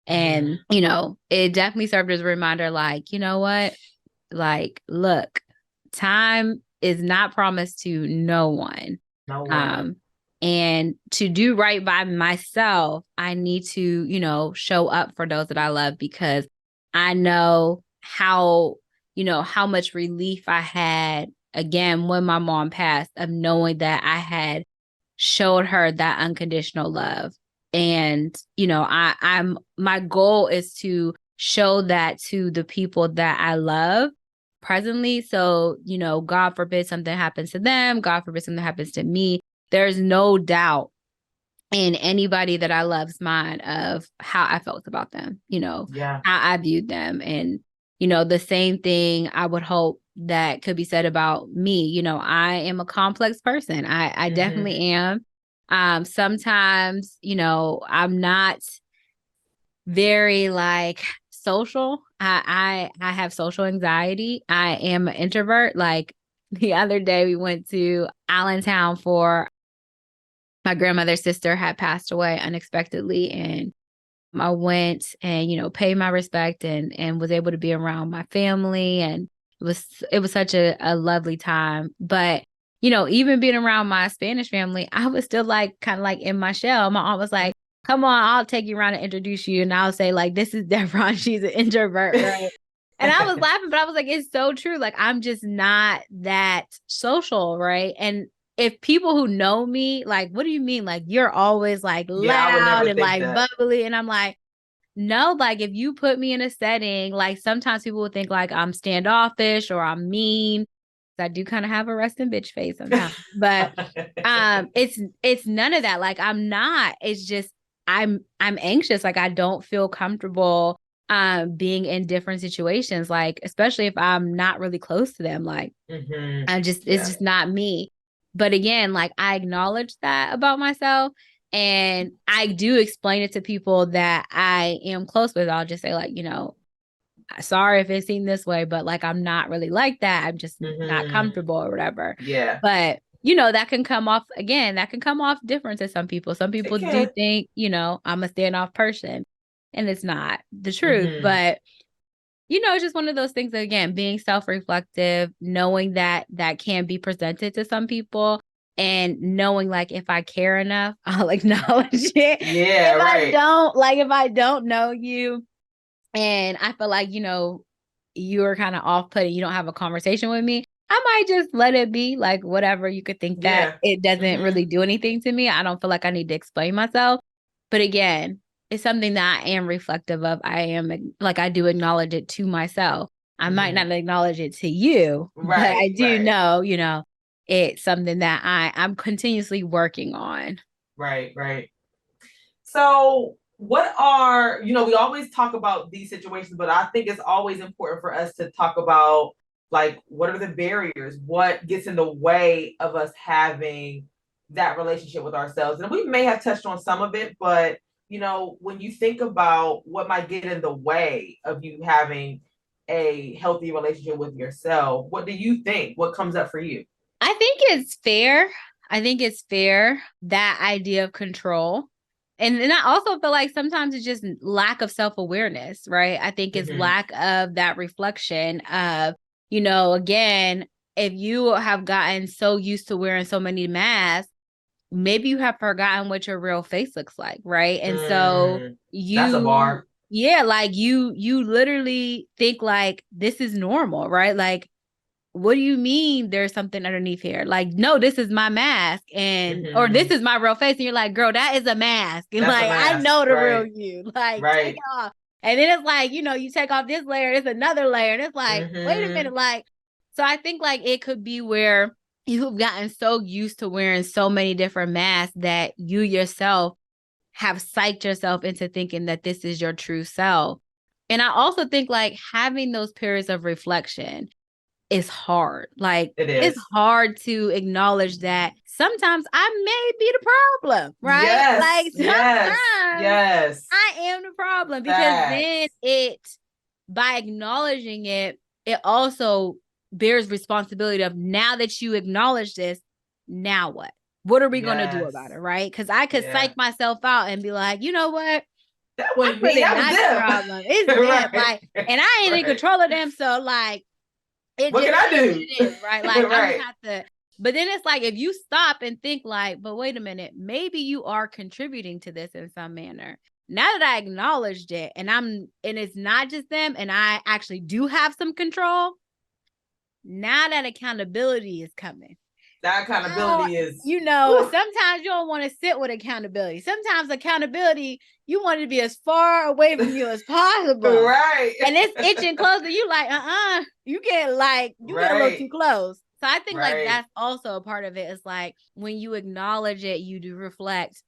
And, you know, it definitely served as a reminder, like, you know what? Like, look, time is not promised to no one. And to do right by myself, I need to, you know, show up for those that I love, because I know how much relief I had, again, when my mom passed, of knowing that I had showed her that unconditional love. And, you know, my goal is to show that to the people that I love presently. So, you know, God forbid something happens to them, God forbid something happens to me, there's no doubt in anybody that I love's mind of how I felt about them, you know, how I viewed them. And, you know, the same thing I would hope that could be said about me. You know, I am a complex person. I definitely am. Sometimes, I'm not very like social. I have social anxiety. I am an introvert. Like the other day we went to Allentown for my grandmother's sister had passed away unexpectedly, and I went and, paid my respect and was able to be around my family. And it was such a lovely time. But, even being around my Spanish family, I was still like kind of like in my shell. My aunt was like, come on, I'll take you around and introduce you. And I'll say, like, this is Devron. She's an introvert, right? And I was laughing, but I was like, it's so true. Like, I'm just not that social, right? And if people who know me, like, what do you mean? Like, you're always like loud and like bubbly. And I'm like, no, like if you put me in a setting, like sometimes people will think like I'm standoffish or I'm mean. I do kind of have a resting bitch face sometimes, but it's none of that. Like I'm not. It's just I'm anxious. Like I don't feel comfortable being in different situations. Like especially if I'm not really close to them. Like it's just not me. But again, like I acknowledge that about myself. And I do explain it to people that I am close with. I'll just say like, sorry if it seemed this way, but like, I'm not really like that. I'm just not comfortable or whatever. Yeah. But, that can come off different to some people. Some people do think, I'm a standoff person, and it's not the truth. But, it's just one of those things that, again, being self-reflective, knowing that can be presented to some people. And knowing like if I care enough, I'll acknowledge it. Yeah, if I don't know you and I feel like, you're kind of off-putting, you don't have a conversation with me, I might just let it be like whatever. You could think that it doesn't really do anything to me. I don't feel like I need to explain myself. But again, it's something that I am reflective of. I do acknowledge it to myself. I might not acknowledge it to you, but I do know, it's something that I'm continuously working on. Right. So what are, we always talk about these situations, but I think it's always important for us to talk about like, what are the barriers? What gets in the way of us having that relationship with ourselves? And we may have touched on some of it, but when you think about what might get in the way of you having a healthy relationship with yourself, what do you think? What comes up for you? I think it's fair. That idea of control. And I also feel like sometimes it's just lack of self-awareness, right? I think it's lack of that reflection of, again, if you have gotten so used to wearing so many masks, maybe you have forgotten what your real face looks like, right? And so that's a bar. Yeah, like you literally think like this is normal, right? Like, what do you mean there's something underneath here? Like, no, this is my mask or this is my real face. And you're like, girl, that is a mask. And like, I know the real you. Like, take it off. And then it's like, you take off this layer, it's another layer. And it's like, wait a minute. Like, so I think like it could be where you've gotten so used to wearing so many different masks that you yourself have psyched yourself into thinking that this is your true self. And I also think like having those periods of reflection is hard. Like it's hard to acknowledge that sometimes I may be the problem, right? Yes, like sometimes I am the problem because then by acknowledging it, it also bears responsibility of now that you acknowledge this, now what? What are we going to do about it, right? Because I could psych myself out and be like, you know what? That wasn't me. That was the problem. It's them. Like, and I ain't in control of them. So like, what can I do? It is, right? Like I just have to. But then it's like if you stop and think like, but wait a minute, maybe you are contributing to this in some manner. Now that I acknowledged it and it's not just them and I actually do have some control. Now that accountability is coming. That accountability is, sometimes you don't want to sit with accountability. Sometimes accountability, you want it to be as far away from you as possible. Right. And it's itching closer. You like, you get a little too close. So I think like that's also a part of it. Is like when you acknowledge it, you do reflect.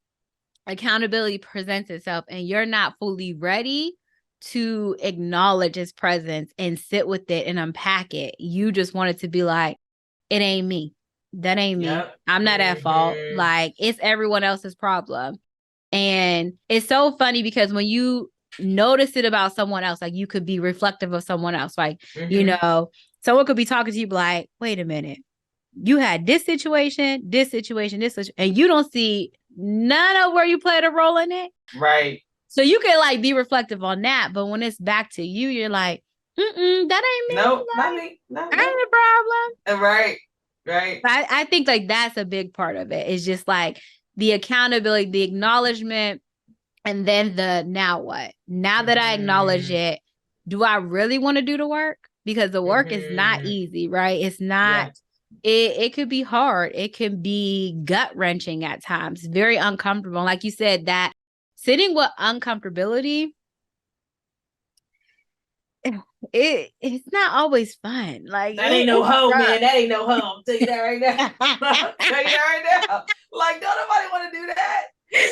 Accountability presents itself and you're not fully ready to acknowledge its presence and sit with it and unpack it. You just want it to be like, it ain't me. that ain't me. Yep. I'm not at fault. Like, it's everyone else's problem. And it's so funny because when you notice it about someone else, like you could be reflective of someone else. Like, you know, someone could be talking to you like, wait a minute, you had this situation, and you don't see none of where you played a role in it. Right. So you can like be reflective on that. But when it's back to you, you're like, that ain't me. No, like, not me. No, I ain't the problem. Right. Right. I think like that's a big part of it. It's just like the accountability, the acknowledgement, and then the now what? Now that I acknowledge it, do I really want to do the work? Because the work is not easy, right? It's not, it could be hard. It can be gut wrenching at times, very uncomfortable. Like you said, that sitting with uncomfortability, it's not always fun. Like that ain't no hoe, man. That ain't no hoe. I'll tell you that right now. I'll tell you that right now. Like, don't nobody want to do that.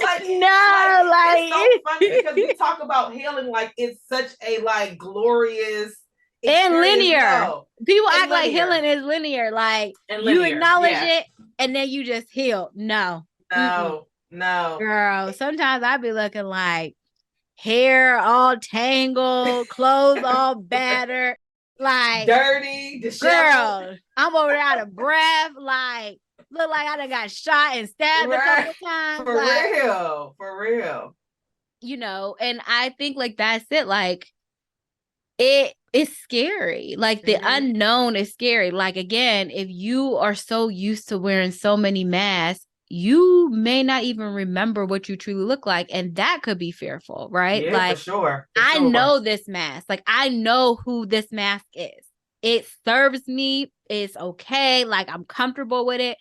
Like, no, like it's so funny because we talk about healing like it's such a like glorious and linear. No. People act like healing is linear. Like you acknowledge it and then you just heal. No. No. Girl, sometimes I be looking like hair all tangled, clothes all battered, like dirty, disheveled. Girl, I'm over there out of breath, like look like I done got shot and stabbed a couple times. For real. You know, and I think like that's it. Like it's scary. Like the unknown is scary. Like again, if you are so used to wearing so many masks, you may not even remember what you truly look like. And that could be fearful, right? Yeah, like for sure. I know this mask. Like I know who this mask is. It serves me. It's okay. Like I'm comfortable with it.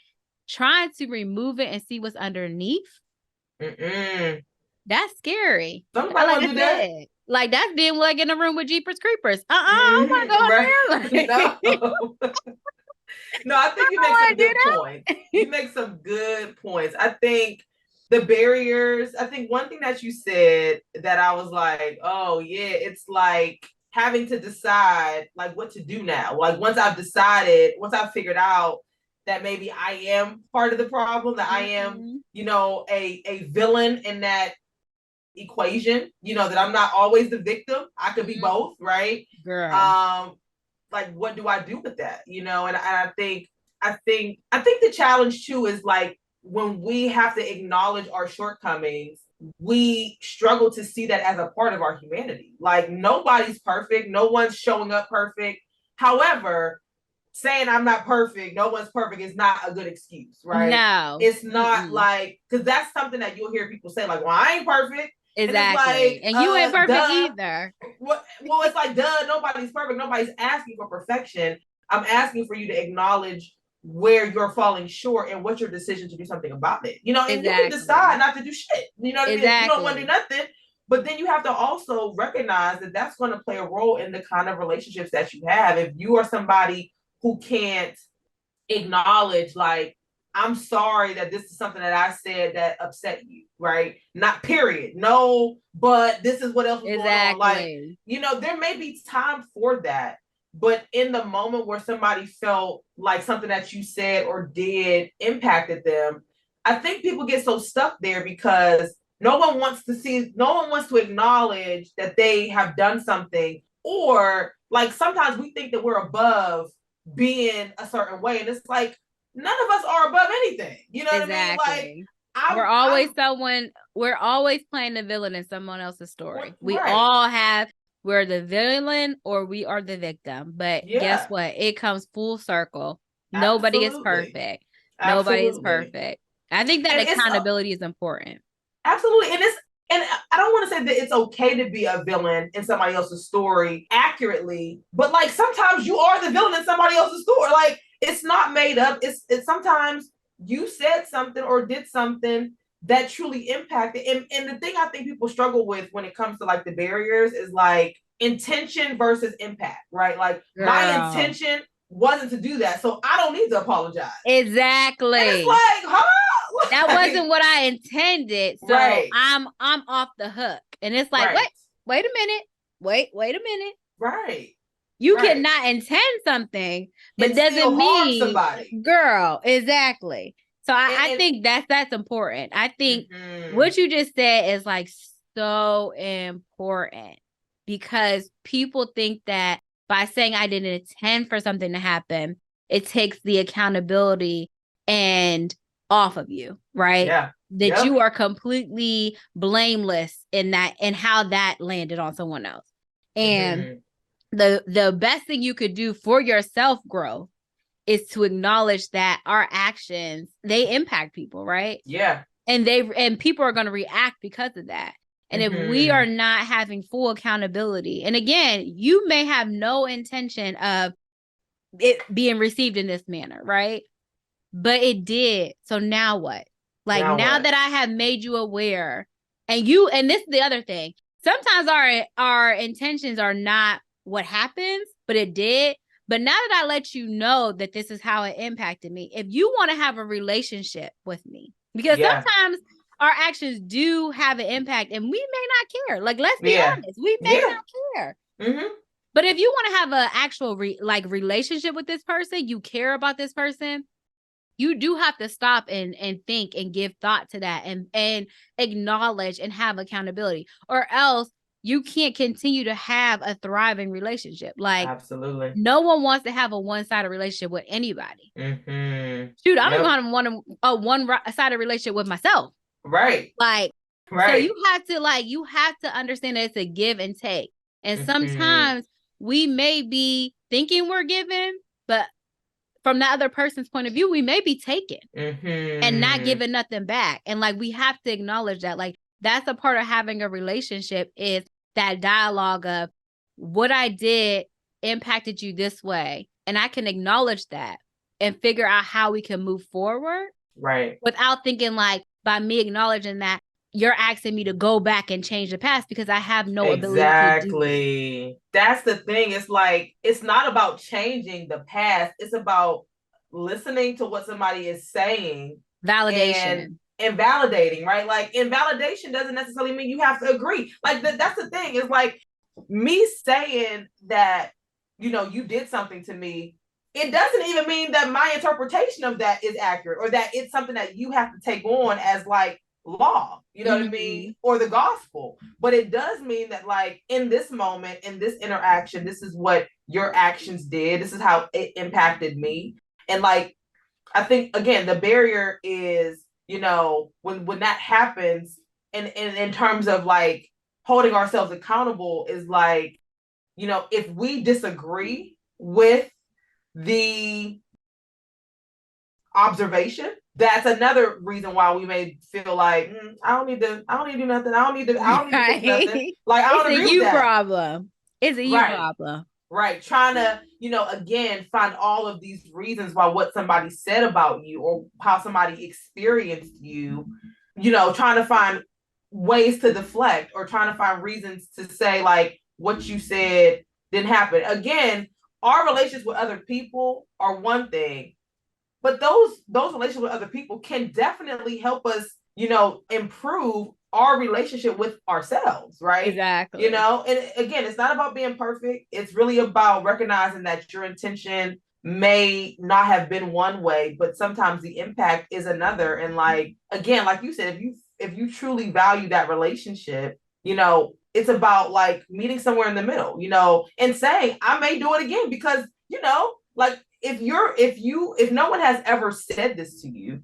Trying to remove it and see what's underneath. That's scary. Somebody want to do that. Like that's being like in a room with Jeepers Creepers. I don't want to go in there. Like, no, I think you make some good points. You make some good points. I think the barriers, I think one thing that you said that I was like, oh yeah, it's like having to decide like what to do now. Like once I've figured out that maybe I am part of the problem, that I am, you know, a villain in that equation, you know, that I'm not always the victim. I could be both, right? Girl. Like what do I do with that? You know, and I think the challenge too is like when we have to acknowledge our shortcomings, we struggle to see that as a part of our humanity. Like nobody's perfect, no one's showing up perfect. However, saying I'm not perfect, no one's perfect is not a good excuse, right? No. It's not like, because that's something that you'll hear people say, like, well, I ain't perfect. Exactly. And you ain't perfect either. Well, it's like, duh, nobody's perfect. Nobody's asking for perfection. I'm asking for you to acknowledge where you're falling short and what's your decision to do something about it. You know, and you can decide not to do shit. You know what I mean? You don't want to do nothing. But then you have to also recognize that that's going to play a role in the kind of relationships that you have. If you are somebody who can't acknowledge, like, I'm sorry that this is something that I said that upset you, right? Not period. No, but this is what else was going on. Like, you know, there may be time for that. But in the moment where somebody felt like something that you said or did impacted them, I think people get so stuck there because no one wants to acknowledge that they have done something. Or like sometimes we think that we're above being a certain way. And it's like, none of us are above anything. You know what I mean? Like we're always playing the villain in someone else's story. We all have, we're the villain or we are the victim. But guess what? It comes full circle. Nobody is perfect. Nobody is perfect. I think that accountability is important. Absolutely. And I don't want to say that it's okay to be a villain in somebody else's story accurately, but like sometimes you are the villain in somebody else's story. Like it's not made up. It's sometimes you said something or did something that truly impacted. And the thing I think people struggle with when it comes to like the barriers is like intention versus impact, right? Like my intention wasn't to do that, so I don't need to apologize. Exactly. And it's like, huh? That wasn't what I intended. So I'm off the hook. And it's like, wait a minute. Wait a minute. Right. You cannot intend something, but and doesn't still harm mean, somebody. girl, exactly. So I think that's important. I think what you just said is like so important, because people think that by saying I didn't intend for something to happen, it takes the accountability and off of you, right? Yeah. That you are completely blameless in that and how that landed on someone else. And the best thing you could do for your self growth is to acknowledge that our actions, they impact people, right? Yeah. And people are going to react because of that. And if we are not having full accountability, and again, you may have no intention of it being received in this manner, right? But it did. So now what? Like now that I have made you aware, and this is the other thing. Sometimes our intentions are not what happens, but it did. But now that I let you know that this is how it impacted me, if you want to have a relationship with me, because sometimes our actions do have an impact and we may not care. Like, let's be honest, we may not care. But if you want to have an actual relationship with this person, you care about this person, you do have to stop and think and give thought to that and acknowledge and have accountability, or else you can't continue to have a thriving relationship. Like, absolutely, no one wants to have a one-sided relationship with anybody. Shoot, I don't even want a one-sided relationship with myself. Right. Like, so you have to understand that it's a give and take. And sometimes we may be thinking we're giving, but from the other person's point of view, we may be taken and not giving nothing back. And like, we have to acknowledge that, like, that's a part of having a relationship, is that dialogue of what I did impacted you this way. And I can acknowledge that and figure out how we can move forward. Right. Without thinking like, by me acknowledging that, you're asking me to go back and change the past, because I have no ability to do it. That's the thing. It's like, it's not about changing the past. It's about listening to what somebody is saying. Validation. And validating, right? Like, invalidation doesn't necessarily mean you have to agree. Like, that's the thing. It's like me saying that, you did something to me. It doesn't even mean that my interpretation of that is accurate, or that it's something that you have to take on as like law, you know what I mean? Or the gospel. But it does mean that, like, in this moment, in this interaction, this is what your actions did. This is how it impacted me. And like, I think, again, the barrier is, when that happens, and in terms of like holding ourselves accountable, is like, if we disagree with the observation, that's another reason why we may feel like, I don't need to do nothing. I don't need to fix nothing. Like, I don't agree with that. It's a you problem. Right. Trying to, again, find all of these reasons why what somebody said about you, or how somebody experienced you, trying to find ways to deflect, or trying to find reasons to say like what you said didn't happen. Again, our relationships with other people are one thing, but those relationships with other people can definitely help us, improve our relationship with ourselves, right? Exactly. And again, it's not about being perfect. It's really about recognizing that your intention may not have been one way, but sometimes the impact is another. And like, again, like you said, if you truly value that relationship, it's about like meeting somewhere in the middle, and saying, I may do it again, because, like, if no one has ever said this to you,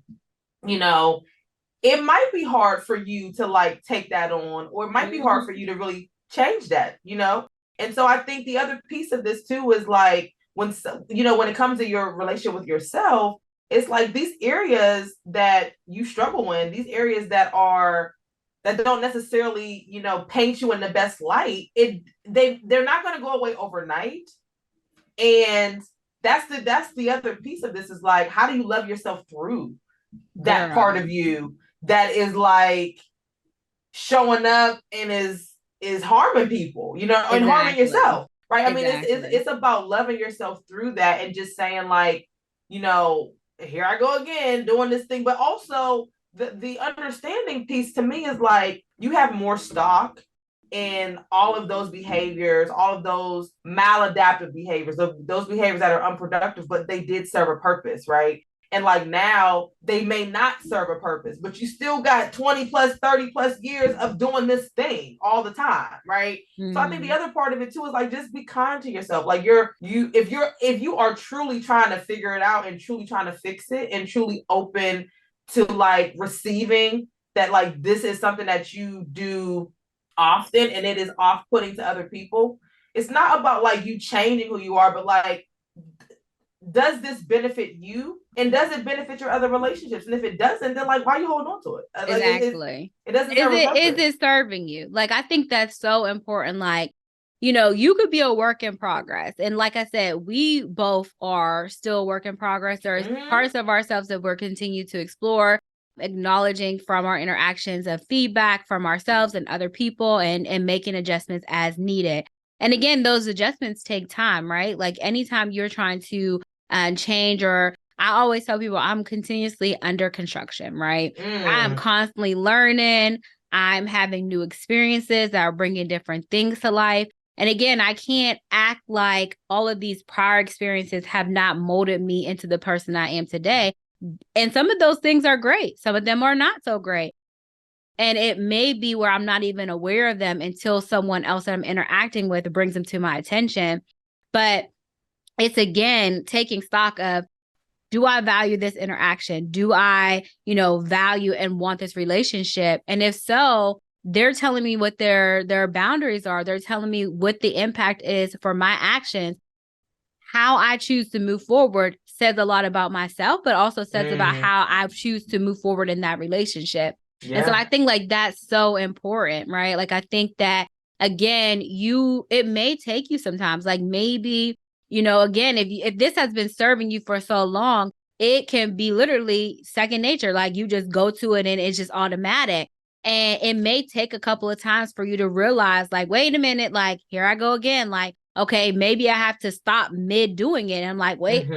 it might be hard for you to like take that on, or it might be hard for you to really change that, And so I think the other piece of this too is like, when it comes to your relationship with yourself, it's like these areas that you struggle in, these areas that don't necessarily, paint you in the best light, they're not going to go away overnight. And that's the other piece of this, is like, how do you love yourself through that part of you that is like showing up and is harming people, and harming yourself, right? I mean, it's about loving yourself through that, and just saying like, here I go again doing this thing. But also the understanding piece to me is like, you have more stock in all of those behaviors, all of those maladaptive behaviors, those behaviors that are unproductive, but they did serve a purpose, right? And like now they may not serve a purpose, but you still got 20 plus, 30 plus years of doing this thing all the time, right? Mm-hmm. So I think the other part of it too is like, just be kind to yourself. Like if you are truly trying to figure it out and truly trying to fix it and truly open to like receiving that, like this is something that you do often and it is off-putting to other people, it's not about like you changing who you are, but like, does this benefit you and does it benefit your other relationships? And if it doesn't, then like, why are you holding on to it? Like, exactly. It doesn't serve a purpose. Is it serving you? Like, I think that's so important. Like, you know, you could be a work in progress. And like I said, we both are still a work in progress. There's parts of ourselves that we're continue to explore, acknowledging from our interactions of feedback from ourselves and other people and making adjustments as needed. And again, those adjustments take time, right? Like anytime you're trying to change, or I always tell people I'm continuously under construction, right? I'm constantly learning. I'm having new experiences that are bringing different things to life. And again, I can't act like all of these prior experiences have not molded me into the person I am today. And some of those things are great. Some of them are not so great. And it may be where I'm not even aware of them until someone else that I'm interacting with brings them to my attention. But it's, again, taking stock of, do I value this interaction? Do I, value and want this relationship? And if so, they're telling me what their boundaries are. They're telling me what the impact is for my actions. How I choose to move forward says a lot about myself, but also says about how I choose to move forward in that relationship. Yeah. And so I think like that's so important, right? Like I think that, again, it may take you sometimes, like maybe, again, if this has been serving you for so long, it can be literally second nature. Like you just go to it and it's just automatic. And it may take a couple of times for you to realize, like, wait a minute, like, here I go again. Like, okay, maybe I have to stop mid doing it. And I'm like, wait,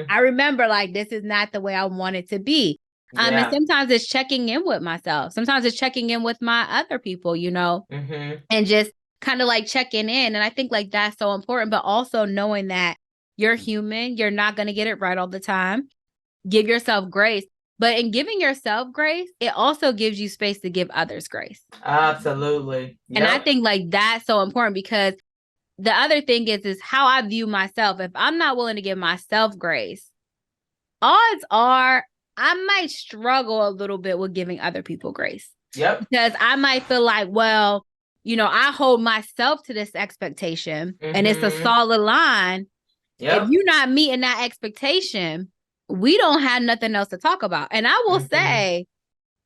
I remember, like, this is not the way I want it to be. And sometimes it's checking in with myself. Sometimes it's checking in with my other people, and just kind of like checking in. And I think like that's so important, but also knowing that you're human. You're not going to get it right all the time. Give yourself grace. But in giving yourself grace, it also gives you space to give others grace. Absolutely. Yep. And I think like that's so important, because the other thing is how I view myself. If I'm not willing to give myself grace, odds are I might struggle a little bit with giving other people grace. Yep. Because I might feel like, well, I hold myself to this expectation and it's a solid line. Yep. If you're not meeting that expectation, we don't have nothing else to talk about. And I will say,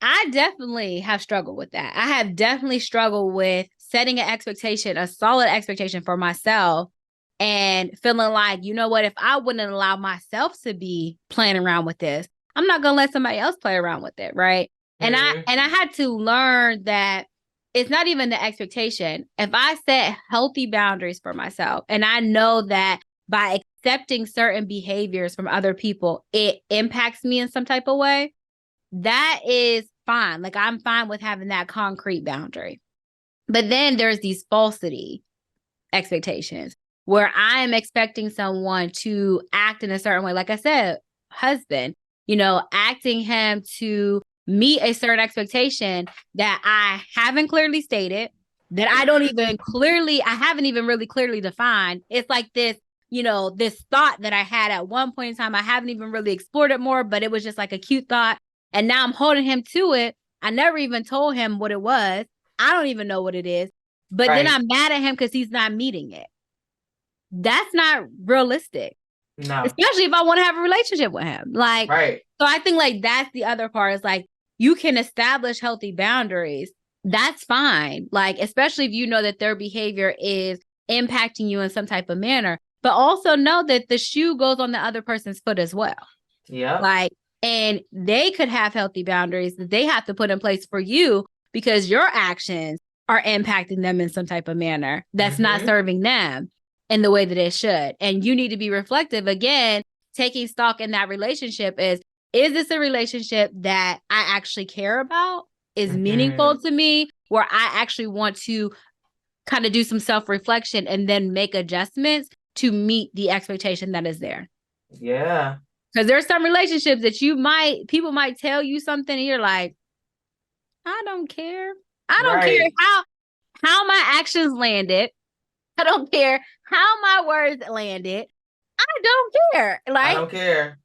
I definitely have struggled with that. I have definitely struggled with setting an expectation, a solid expectation for myself, and feeling like, you know what, if I wouldn't allow myself to be playing around with this, I'm not going to let somebody else play around with it. Right. And I had to learn that it's not even the expectation. If I set healthy boundaries for myself, and I know that by accepting certain behaviors from other people, it impacts me in some type of way, that is fine. Like I'm fine with having that concrete boundary. But then there's these falsity expectations where I am expecting someone to act in a certain way. Like I said, husband, acting him to meet a certain expectation that I haven't clearly stated, that I haven't even really clearly defined. It's like this, this thought that I had at one point in time. I haven't even really explored it more, but it was just like a cute thought. And now I'm holding him to it. I never even told him what it was. I don't even know what it is. But then I'm mad at him because he's not meeting it. That's not realistic. No. Especially if I want to have a relationship with him. Like, so I think like that's the other part, is like, you can establish healthy boundaries. That's fine. Like, especially if you know that their behavior is impacting you in some type of manner, but also know that the shoe goes on the other person's foot as well. Yeah. Like, and they could have healthy boundaries that they have to put in place for you, because your actions are impacting them in some type of manner that's not serving them in the way that it should. And you need to be reflective, again, taking stock in that relationship is this a relationship that I actually care about, is meaningful to me, where I actually want to kind of do some self-reflection and then make adjustments to meet the expectation that is there. Yeah. Because there's some relationships that people might tell you something and you're like, I don't care. I don't care how my actions landed. I don't care how my words landed. I don't care. Like, I don't care.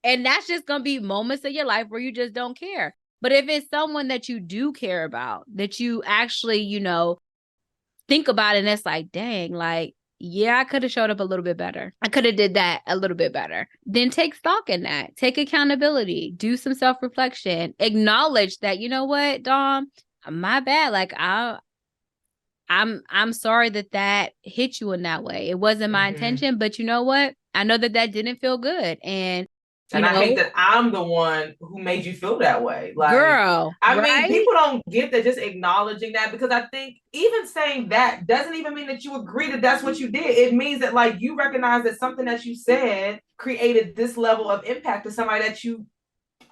And that's just going to be moments of your life where you just don't care. But if it's someone that you do care about, that you actually, think about it, and it's like, dang, like, yeah, I could have showed up a little bit better. I could have did that a little bit better. Then take stock in that. Take accountability. Do some self-reflection. Acknowledge that, you know what, Dom, my bad. Like, I'm sorry that hit you in that way. It wasn't my intention, but you know what? I know that didn't feel good. And I hate that I'm the one who made you feel that way. Like, girl, I mean, people don't get that, just acknowledging that, because I think even saying that doesn't even mean that you agree that that's what you did. It means that, like, you recognize that something that you said created this level of impact to somebody that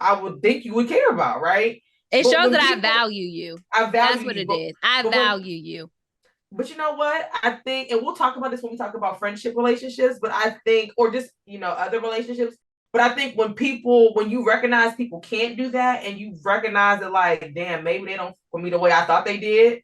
I would think you would care about, right? It shows that I value you. That's what it is. I value you. But you know what? I think, and we'll talk about this when we talk about friendship relationships, but I think, or just, other relationships. But I think when you recognize people can't do that, and you recognize that, like, damn, maybe they don't for me the way I thought they did,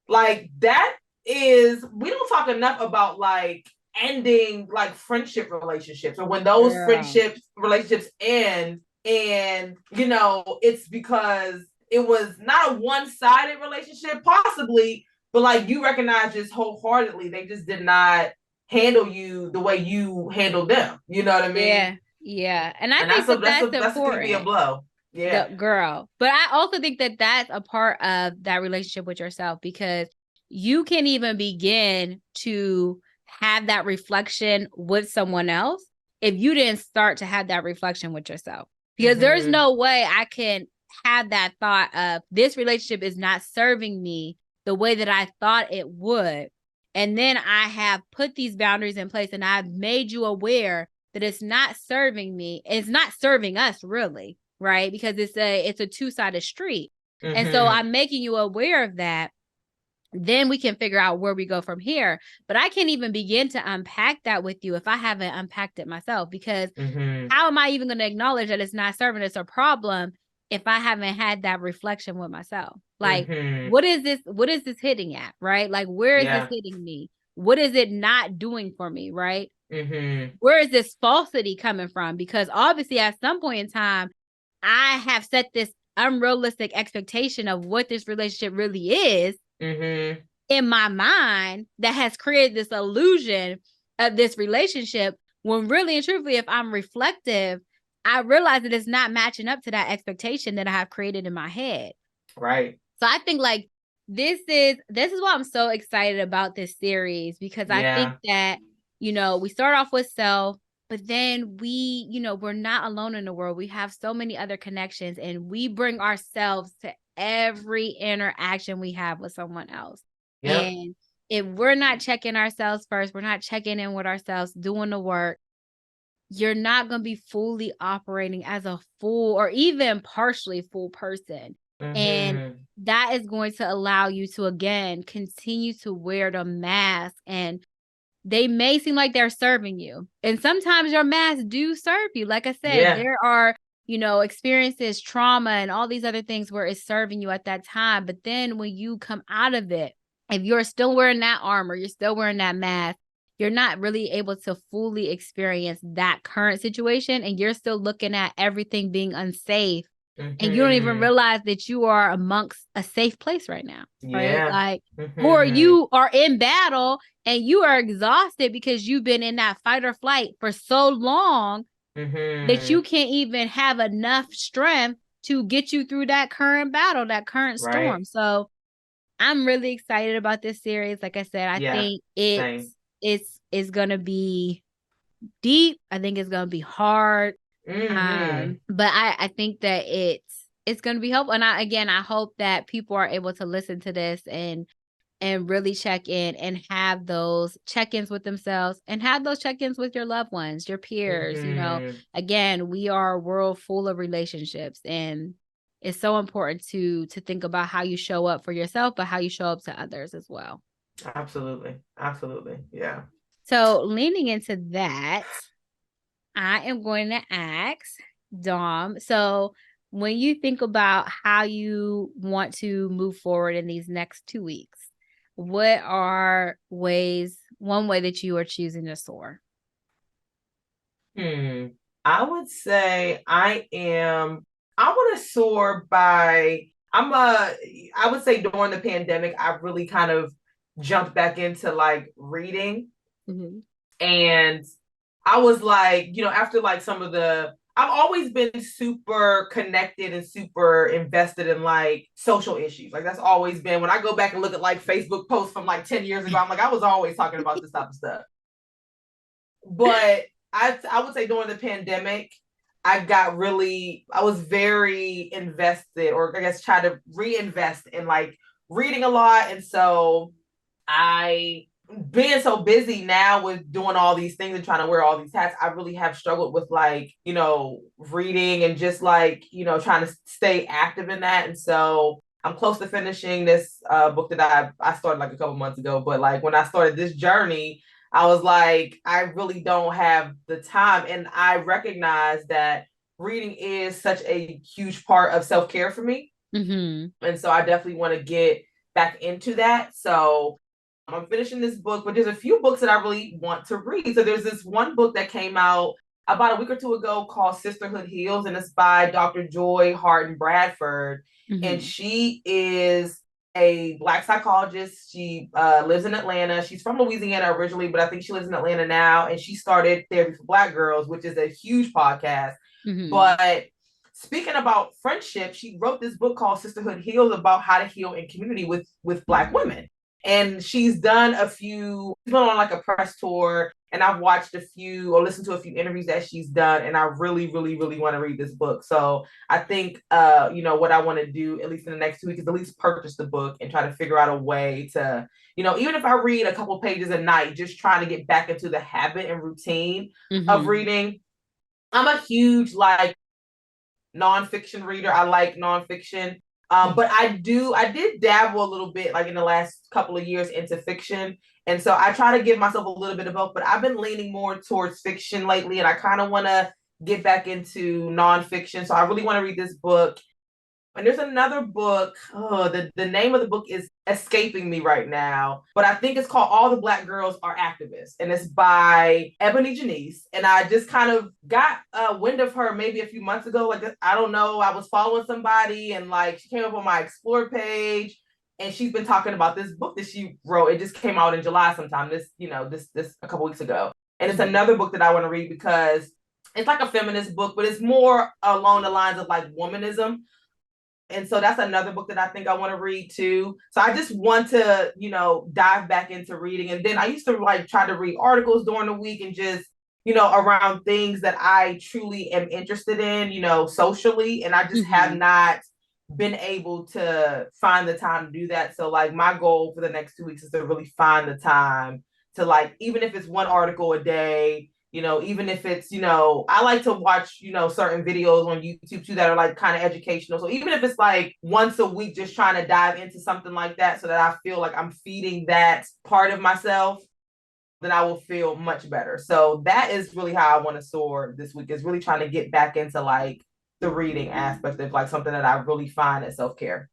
like, we don't talk enough about, like, ending, like, friendship relationships, or when those relationships end, and, it's because it was not a one-sided relationship, possibly, but, like, you recognize just wholeheartedly they just did not handle you the way you handled them. You know what I mean? Yeah. And I think that's important. That's going to be a blow. Yeah. Girl. But I also think that that's a part of that relationship with yourself, because you can even begin to have that reflection with someone else if you didn't start to have that reflection with yourself. Because there's no way I can have that thought of, this relationship is not serving me the way that I thought it would. And then I have put these boundaries in place, and I've made you aware that it's not serving me. It's not serving us, really, right? Because it's a two-sided street. And so I'm making you aware of that. Then we can figure out where we go from here. But I can't even begin to unpack that with you if I haven't unpacked it myself, because how am I even going to acknowledge that it's not serving us a problem if I haven't had that reflection with myself? Like, what is this hitting at, right? Like, where is this hitting me? What is it not doing for me, right? Where is this falsity coming from? Because obviously at some point in time, I have set this unrealistic expectation of what this relationship really is in my mind that has created this illusion of this relationship, when really and truthfully, if I'm reflective, I realize that it's not matching up to that expectation that I have created in my head. Right. So I think, like, this is why I'm so excited about this series, because I think that, we start off with self, but then we're not alone in the world. We have so many other connections, and we bring ourselves to every interaction we have with someone else. Yep. And if we're not checking ourselves first, we're not checking in with ourselves, doing the work, you're not going to be fully operating as a full or even partially full person. And that is going to allow you to, again, continue to wear the mask, and they may seem like they're serving you. And sometimes your masks do serve you. Like I said, there are, experiences, trauma, and all these other things where it's serving you at that time. But then when you come out of it, if you're still wearing that armor, you're still wearing that mask, you're not really able to fully experience that current situation. And you're still looking at everything being unsafe. And you don't even realize that you are amongst a safe place right now, right? Like, or you are in battle and you are exhausted because you've been in that fight or flight for so long that you can't even have enough strength to get you through that current battle, that current storm. So I'm really excited about this series. Like I said, I think it's going to be deep. I think it's going to be hard. But I think that it's going to be helpful. And I hope that people are able to listen to this and really check in and have those check-ins with themselves and have those check-ins with your loved ones, your peers. Again, we are a world full of relationships, and it's so important to think about how you show up for yourself, but how you show up to others as well. Absolutely. Absolutely. Yeah. So leaning into that, I am going to ask Dom. So when you think about how you want to move forward in these next 2 weeks, what are one way that you are choosing to soar? I would say I want to soar by, I would say during the pandemic, I really kind of jumped back into like reading. Mm-hmm. And I was like, after like I've always been super connected and super invested in like social issues. Like that's always been, when I go back and look at like Facebook posts from like 10 years ago, I'm like, I was always talking about this type of stuff. But I would say during the pandemic, I was very invested, or I guess try to reinvest in like reading a lot. And so I, being so busy now with doing all these things and trying to wear all these hats, I really have struggled with like, reading and just like, trying to stay active in that. And so I'm close to finishing this book that I started like a couple months ago. But like when I started this journey, I was like, I really don't have the time. And I recognize that reading is such a huge part of self-care for me. Mm-hmm. And so I definitely want to get back into that. So I'm finishing this book, but there's a few books that I really want to read. So there's this one book that came out about a week or two ago called Sisterhood Heals, and it's by Dr. Joy Harden Bradford. And Mm-hmm. she is a Black psychologist. She lives in Atlanta. She's from Louisiana originally, but I think she lives in Atlanta now. And she started Therapy for Black Girls, which is a huge podcast. Mm-hmm. But speaking about friendship, she wrote this book called Sisterhood Heals about how to heal in community with Black women. And she's been on like a press tour, and I've watched a few or listened to a few interviews that she's done, and I really, really, really want to read this book. So I think what I want to do, at least in the next 2 weeks, is at least purchase the book and try to figure out a way to, even if I read a couple pages a night, just trying to get back into the habit and routine of Mm-hmm. reading. I'm a huge like nonfiction reader. I like nonfiction. But I did dabble a little bit like in the last couple of years into fiction. And so I try to give myself a little bit of both, but I've been leaning more towards fiction lately. And I kind of want to get back into nonfiction. So I really want to read this book. And there's another book. Oh, the name of the book is escaping me right now, but I think it's called All the Black Girls Are Activists, and it's by Ebony Janice. And I just kind of got a wind of her maybe a few months ago. Like, I don't know, I was following somebody, and like she came up on my Explore page, and she's been talking about this book that she wrote. It just came out in July sometime. This a couple weeks ago, and it's Mm-hmm. another book that I want to read because it's like a feminist book, but it's more along the lines of like womanism. And so that's another book that I think I want to read too. So I just want to, dive back into reading. And then I used to like try to read articles during the week and just, around things that I truly am interested in, socially. And I just have Mm-hmm. not been able to find the time to do that. So like my goal for the next 2 weeks is to really find the time to like, even if it's one article a day, even if it's, I like to watch, certain videos on YouTube too that are like kind of educational. So even if it's like once a week, just trying to dive into something like that so that I feel like I'm feeding that part of myself, then I will feel much better. So that is really how I want to soar this week, is really trying to get back into like the reading aspect of like something that I really find as self-care.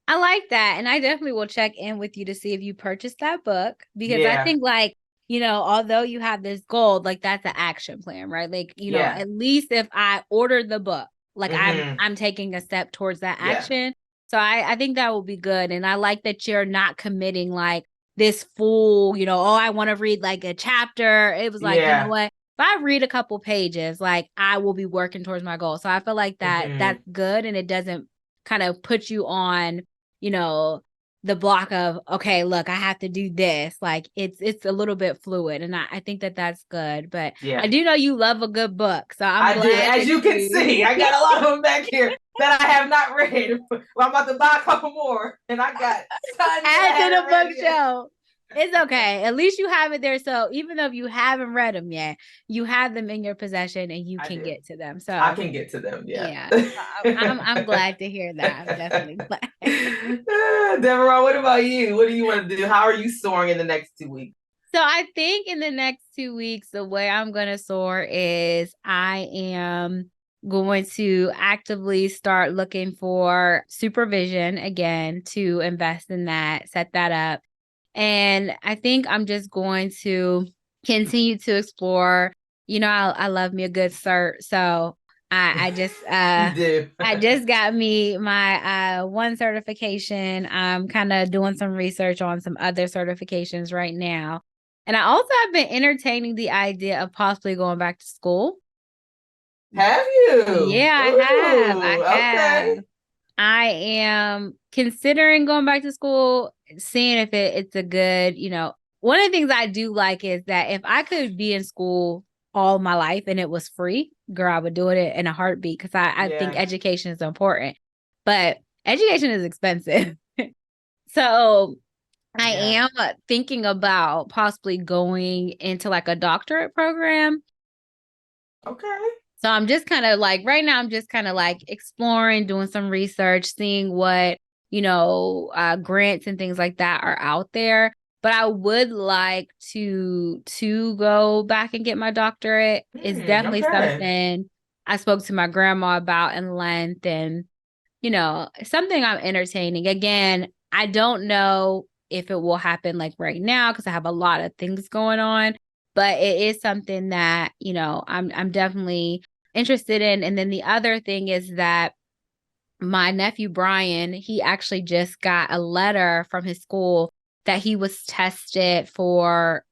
I like that. And I definitely will check in with you to see if you purchased that book, because I Yeah. think like, although you have this goal, like that's an action plan, right? Like, Yeah. at least if I order the book, like Mm-hmm. I'm taking a step towards that Yeah. action. So I think that will be good. And I like that you're not committing like this full, oh, I want to read like a chapter. It was like, you know Yeah. what? If I read a couple pages, like I will be working towards my goal. So I feel like that's Mm-hmm. good, and it doesn't kind of put you on, you know, the block of, okay, look, I have to do this. Like it's a little bit fluid, and I think that that's good. But I Yeah. do know you love a good book, so I'm I do. glad As that you can you see, I got a lot of them back here that I have not read. Well, I'm about to buy a couple more, and I got tons that I add to the haven't read yet. bookshelf. It's okay. At least you have it there. So even though you haven't read them yet, you have them in your possession and you can get to them. I So can get to them. Yeah. yeah. I'm glad to hear that. I'm definitely glad. Deborah, what about you? What do you want to do? How are you soaring in the next 2 weeks? So I think in the next 2 weeks, the way I'm going to soar is I am going to actively start looking for supervision again to invest in that, set that up. And I think I'm just going to continue to explore. I love me a good cert. So I just You do. I just got me my one certification. I'm kind of doing some research on some other certifications right now. And I also have been entertaining the idea of possibly going back to school. Have you? Yeah, I have. Ooh, I have. okay. I am considering going back to school, seeing if it's a good, one of the things I do like is that if I could be in school all my life and it was free, girl, I would do it in a heartbeat because I think education is important. But education is expensive. So I am thinking about possibly going into like a doctorate program. Okay. So I'm just kind of like, right now, I'm just kind of like exploring, doing some research, seeing what, grants and things like that are out there. But I would like to go back and get my doctorate. It's definitely Okay. something I spoke to my grandma about in length and, something I'm entertaining. Again, I don't know if it will happen like right now because I have a lot of things going on, but it is something that, I'm definitely interested in. And then the other thing is that my nephew Brian, he actually just got a letter from his school that he was tested for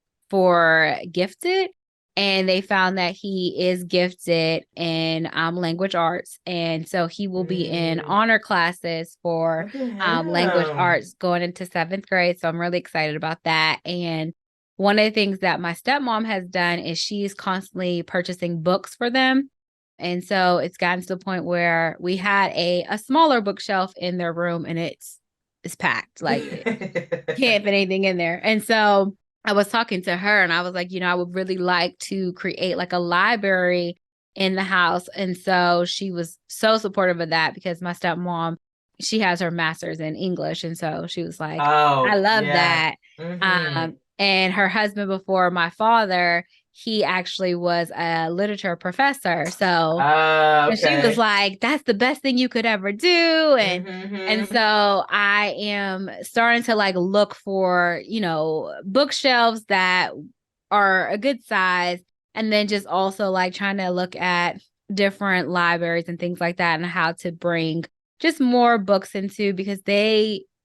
gifted, and they found that he is gifted in language arts, and so he will be in honor classes for language arts going into 7th grade. So I'm really excited about that. And one of the things that my stepmom has done is she's constantly purchasing books for them. And so it's gotten to the point where we had a smaller bookshelf in their room and it's packed. Like can't fit anything in there. And so I was talking to her and I was like, I would really like to create like a library in the house. And so she was so supportive of that because my stepmom, she has her master's in English. And so she was like, I love that. And her husband before my father, he actually was a literature professor. So and she was like, that's the best thing you could ever do. And so I am starting to like look for, bookshelves that are a good size. And then just also like trying to look at different libraries and things like that and how to bring just more books into, because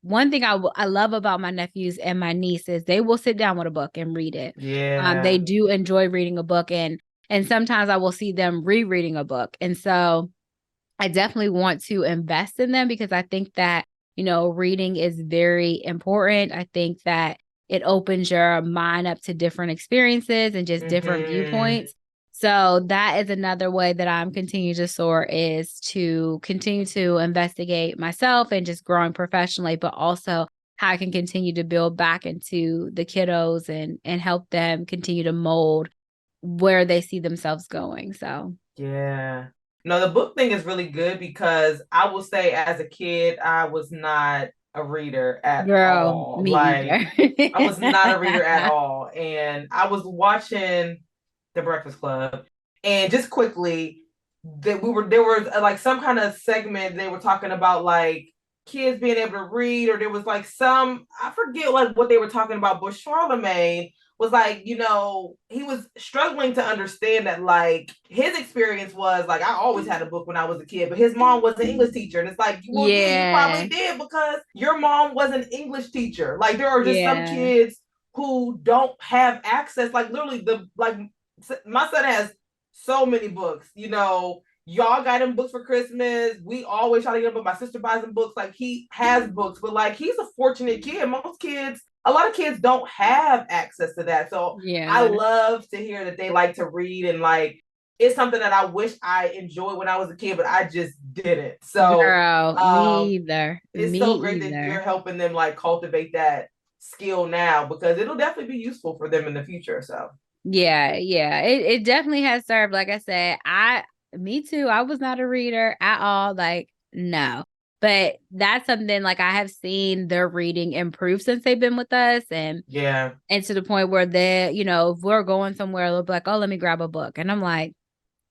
one thing I love about my nephews and my nieces, they will sit down with a book and read it. Yeah. They do enjoy reading a book, and sometimes I will see them rereading a book. And so I definitely want to invest in them because I think that, reading is very important. I think that it opens your mind up to different experiences and just different viewpoints. So that is another way that I'm continuing to soar, is to continue to investigate myself and just growing professionally, but also how I can continue to build back into the kiddos and help them continue to mold where they see themselves going. So, yeah. No, the book thing is really good because I will say as a kid, I was not a reader at all. Me like either. I was not a reader at all. And I was watching The Breakfast Club. And just quickly, there was like some kind of segment they were talking about like kids being able to read, or there was like I forget like what they were talking about, but Charlemagne was like, he was struggling to understand that like his experience was like, I always had a book when I was a kid, but his mom was an English teacher. And it's like, well, yeah, you probably did because your mom was an English teacher. Like there are just some kids who don't have access. Like literally my son has so many books, y'all got him books for Christmas. We always try to get him, but my sister buys him books. Like he has books, but like he's a fortunate kid. A lot of kids don't have access to that. So I love to hear that they like to read, and like it's something that I wish I enjoyed when I was a kid, but I just didn't. So girl, me either. It's so great that you're helping them like cultivate that skill now, because it'll definitely be useful for them in the future. So yeah, it definitely has served. Like I said, me too. I was not a reader at all. Like, no. But that's something like I have seen their reading improve since they've been with us. And to the point where they, if we're going somewhere, they'll be like, oh, let me grab a book. And I'm like,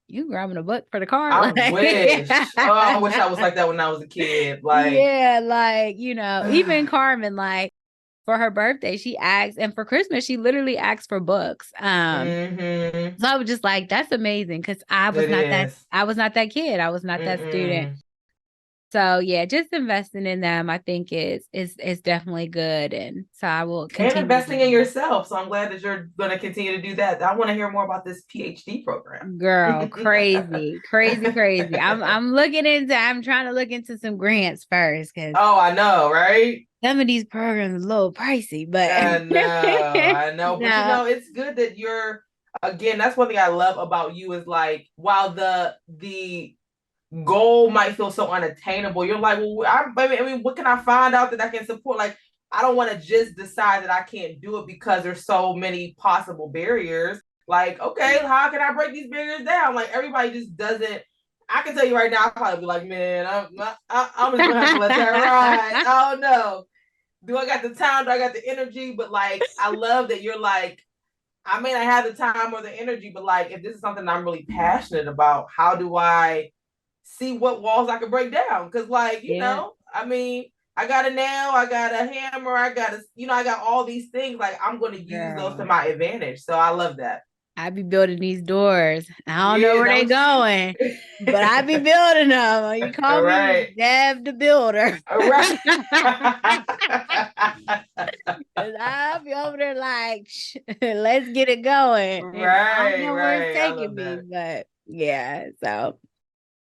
you grabbing a book for the car? I wish. Oh, I wish I was like that when I was a kid. Like, yeah, like, even Carmen, like, for her birthday, she asked, and for Christmas, she literally asked for books. So I was just like, that's amazing, because I was not that kid. I was not that student. So yeah, just investing in them, I think is definitely good. And so I will continue. And investing in yourself. So I'm glad that you're going to continue to do that. I want to hear more about this PhD program. Girl, crazy. I'm trying to look into some grants first. Oh, I know, right? Some of these programs are a little pricey, but I know. But it's good that you're, again, that's one thing I love about you is like, while the goal might feel so unattainable, you're like, well, I mean, what can I find out that I can support? Like, I don't want to just decide that I can't do it because there's so many possible barriers. Like, okay, how can I break these barriers down? Like, everybody just doesn't. I can tell you right now, I'll probably be like, man, I'm just gonna have to let that ride. I don't know. Do I got the time? Do I got the energy? But like, I love that you're like, I may not have the time or the energy, but like, if this is something I'm really passionate about, how do I see what walls I can break down? Because like, I mean, I got a nail, I got a hammer, I got all these things. Like, I'm going to use those to my advantage. So I love that. I be building these doors. I don't know where they going, but I be building them. You call me Dev the Builder. Right. I'll be over there like, let's get it going. I don't know where it's taking me, but yeah, so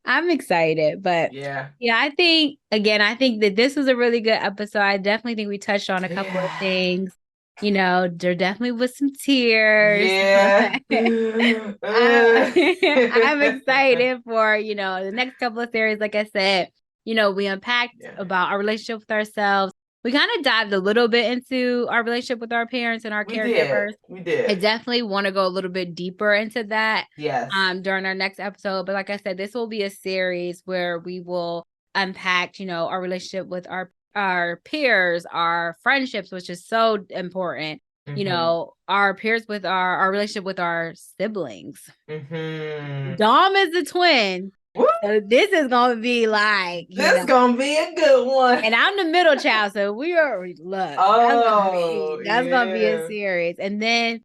I'm excited. But yeah, I think that this was a really good episode. I definitely think we touched on a couple of things. There definitely was some tears. Yeah. I'm excited for, the next couple of series. Like I said, we unpacked about our relationship with ourselves. We kind of dived a little bit into our relationship with our parents and our caregivers. We did. I definitely want to go a little bit deeper into that. Yes. During our next episode. But like I said, this will be a series where we will unpack, our relationship with our peers, our friendships, which is so important. Our peers with our relationship with our siblings. Dom is the twin. Woo! So this is gonna be like gonna be a good one. And I'm the middle child, so we are that's gonna be a series. And then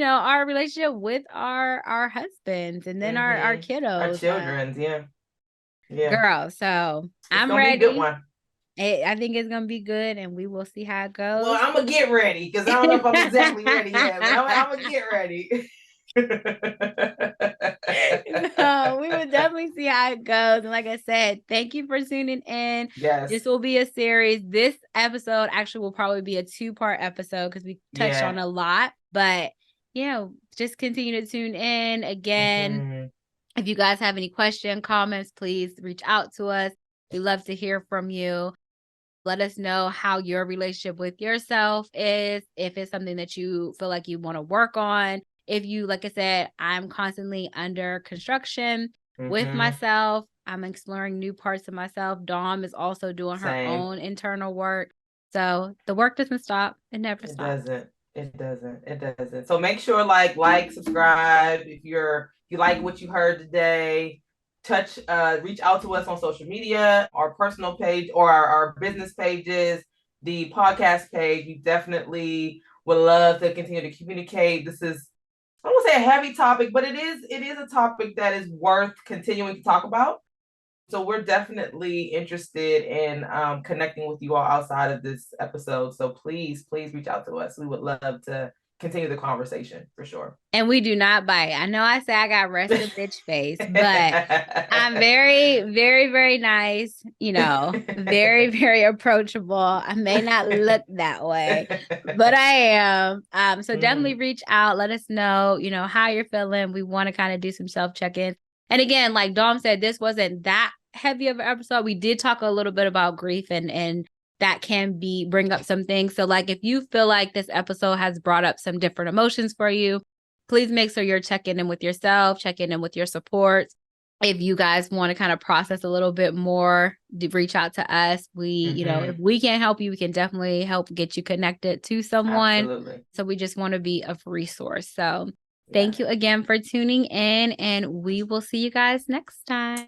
our relationship with our husbands, and then our kiddos, our children. Girl, so I'm ready. Be a good one. I think it's gonna be good, and we will see how it goes. Well, I'm gonna get ready, because I don't know if I'm exactly ready yet, but I'm gonna get ready. No, we will definitely see how it goes. And like I said, thank you for tuning in. Yes. This will be a series. This episode actually will probably be a 2-part episode, because we touched on a lot. But just continue to tune in. Again, if you guys have any questions, comments, please reach out to us. We love to hear from you. Let us know how your relationship with yourself is, if it's something that you feel like you want to work on. If you, like I said, I'm constantly under construction with myself. I'm exploring new parts of myself. Dom is also doing her own internal work. So the work doesn't stop. It never stops. It doesn't. So make sure like, subscribe. If you like what you heard today, reach out to us on social media, our personal page or our business pages, the podcast page. We definitely would love to continue to communicate. This is, I won't say a heavy topic, but it is a topic that is worth continuing to talk about. So we're definitely interested in connecting with you all outside of this episode. So please reach out to us. We would love to continue the conversation for sure. And we do not bite. I know I say I got rested bitch face, but I'm very, very, very nice, very, very approachable. I may not look that way, but I am. So definitely reach out. Let us know, how you're feeling. We want to kind of do some self-check-ins. And again, like Dom said, this wasn't that heavy of an episode. We did talk a little bit about grief and that can bring up some things. So like, if you feel like this episode has brought up some different emotions for you, please make sure you're checking in with yourself, checking in with your support. If you guys want to kind of process a little bit more, reach out to us. We, if we can't help you, we can definitely help get you connected to someone. Absolutely. So we just want to be a resource. So thank you again for tuning in, and we will see you guys next time.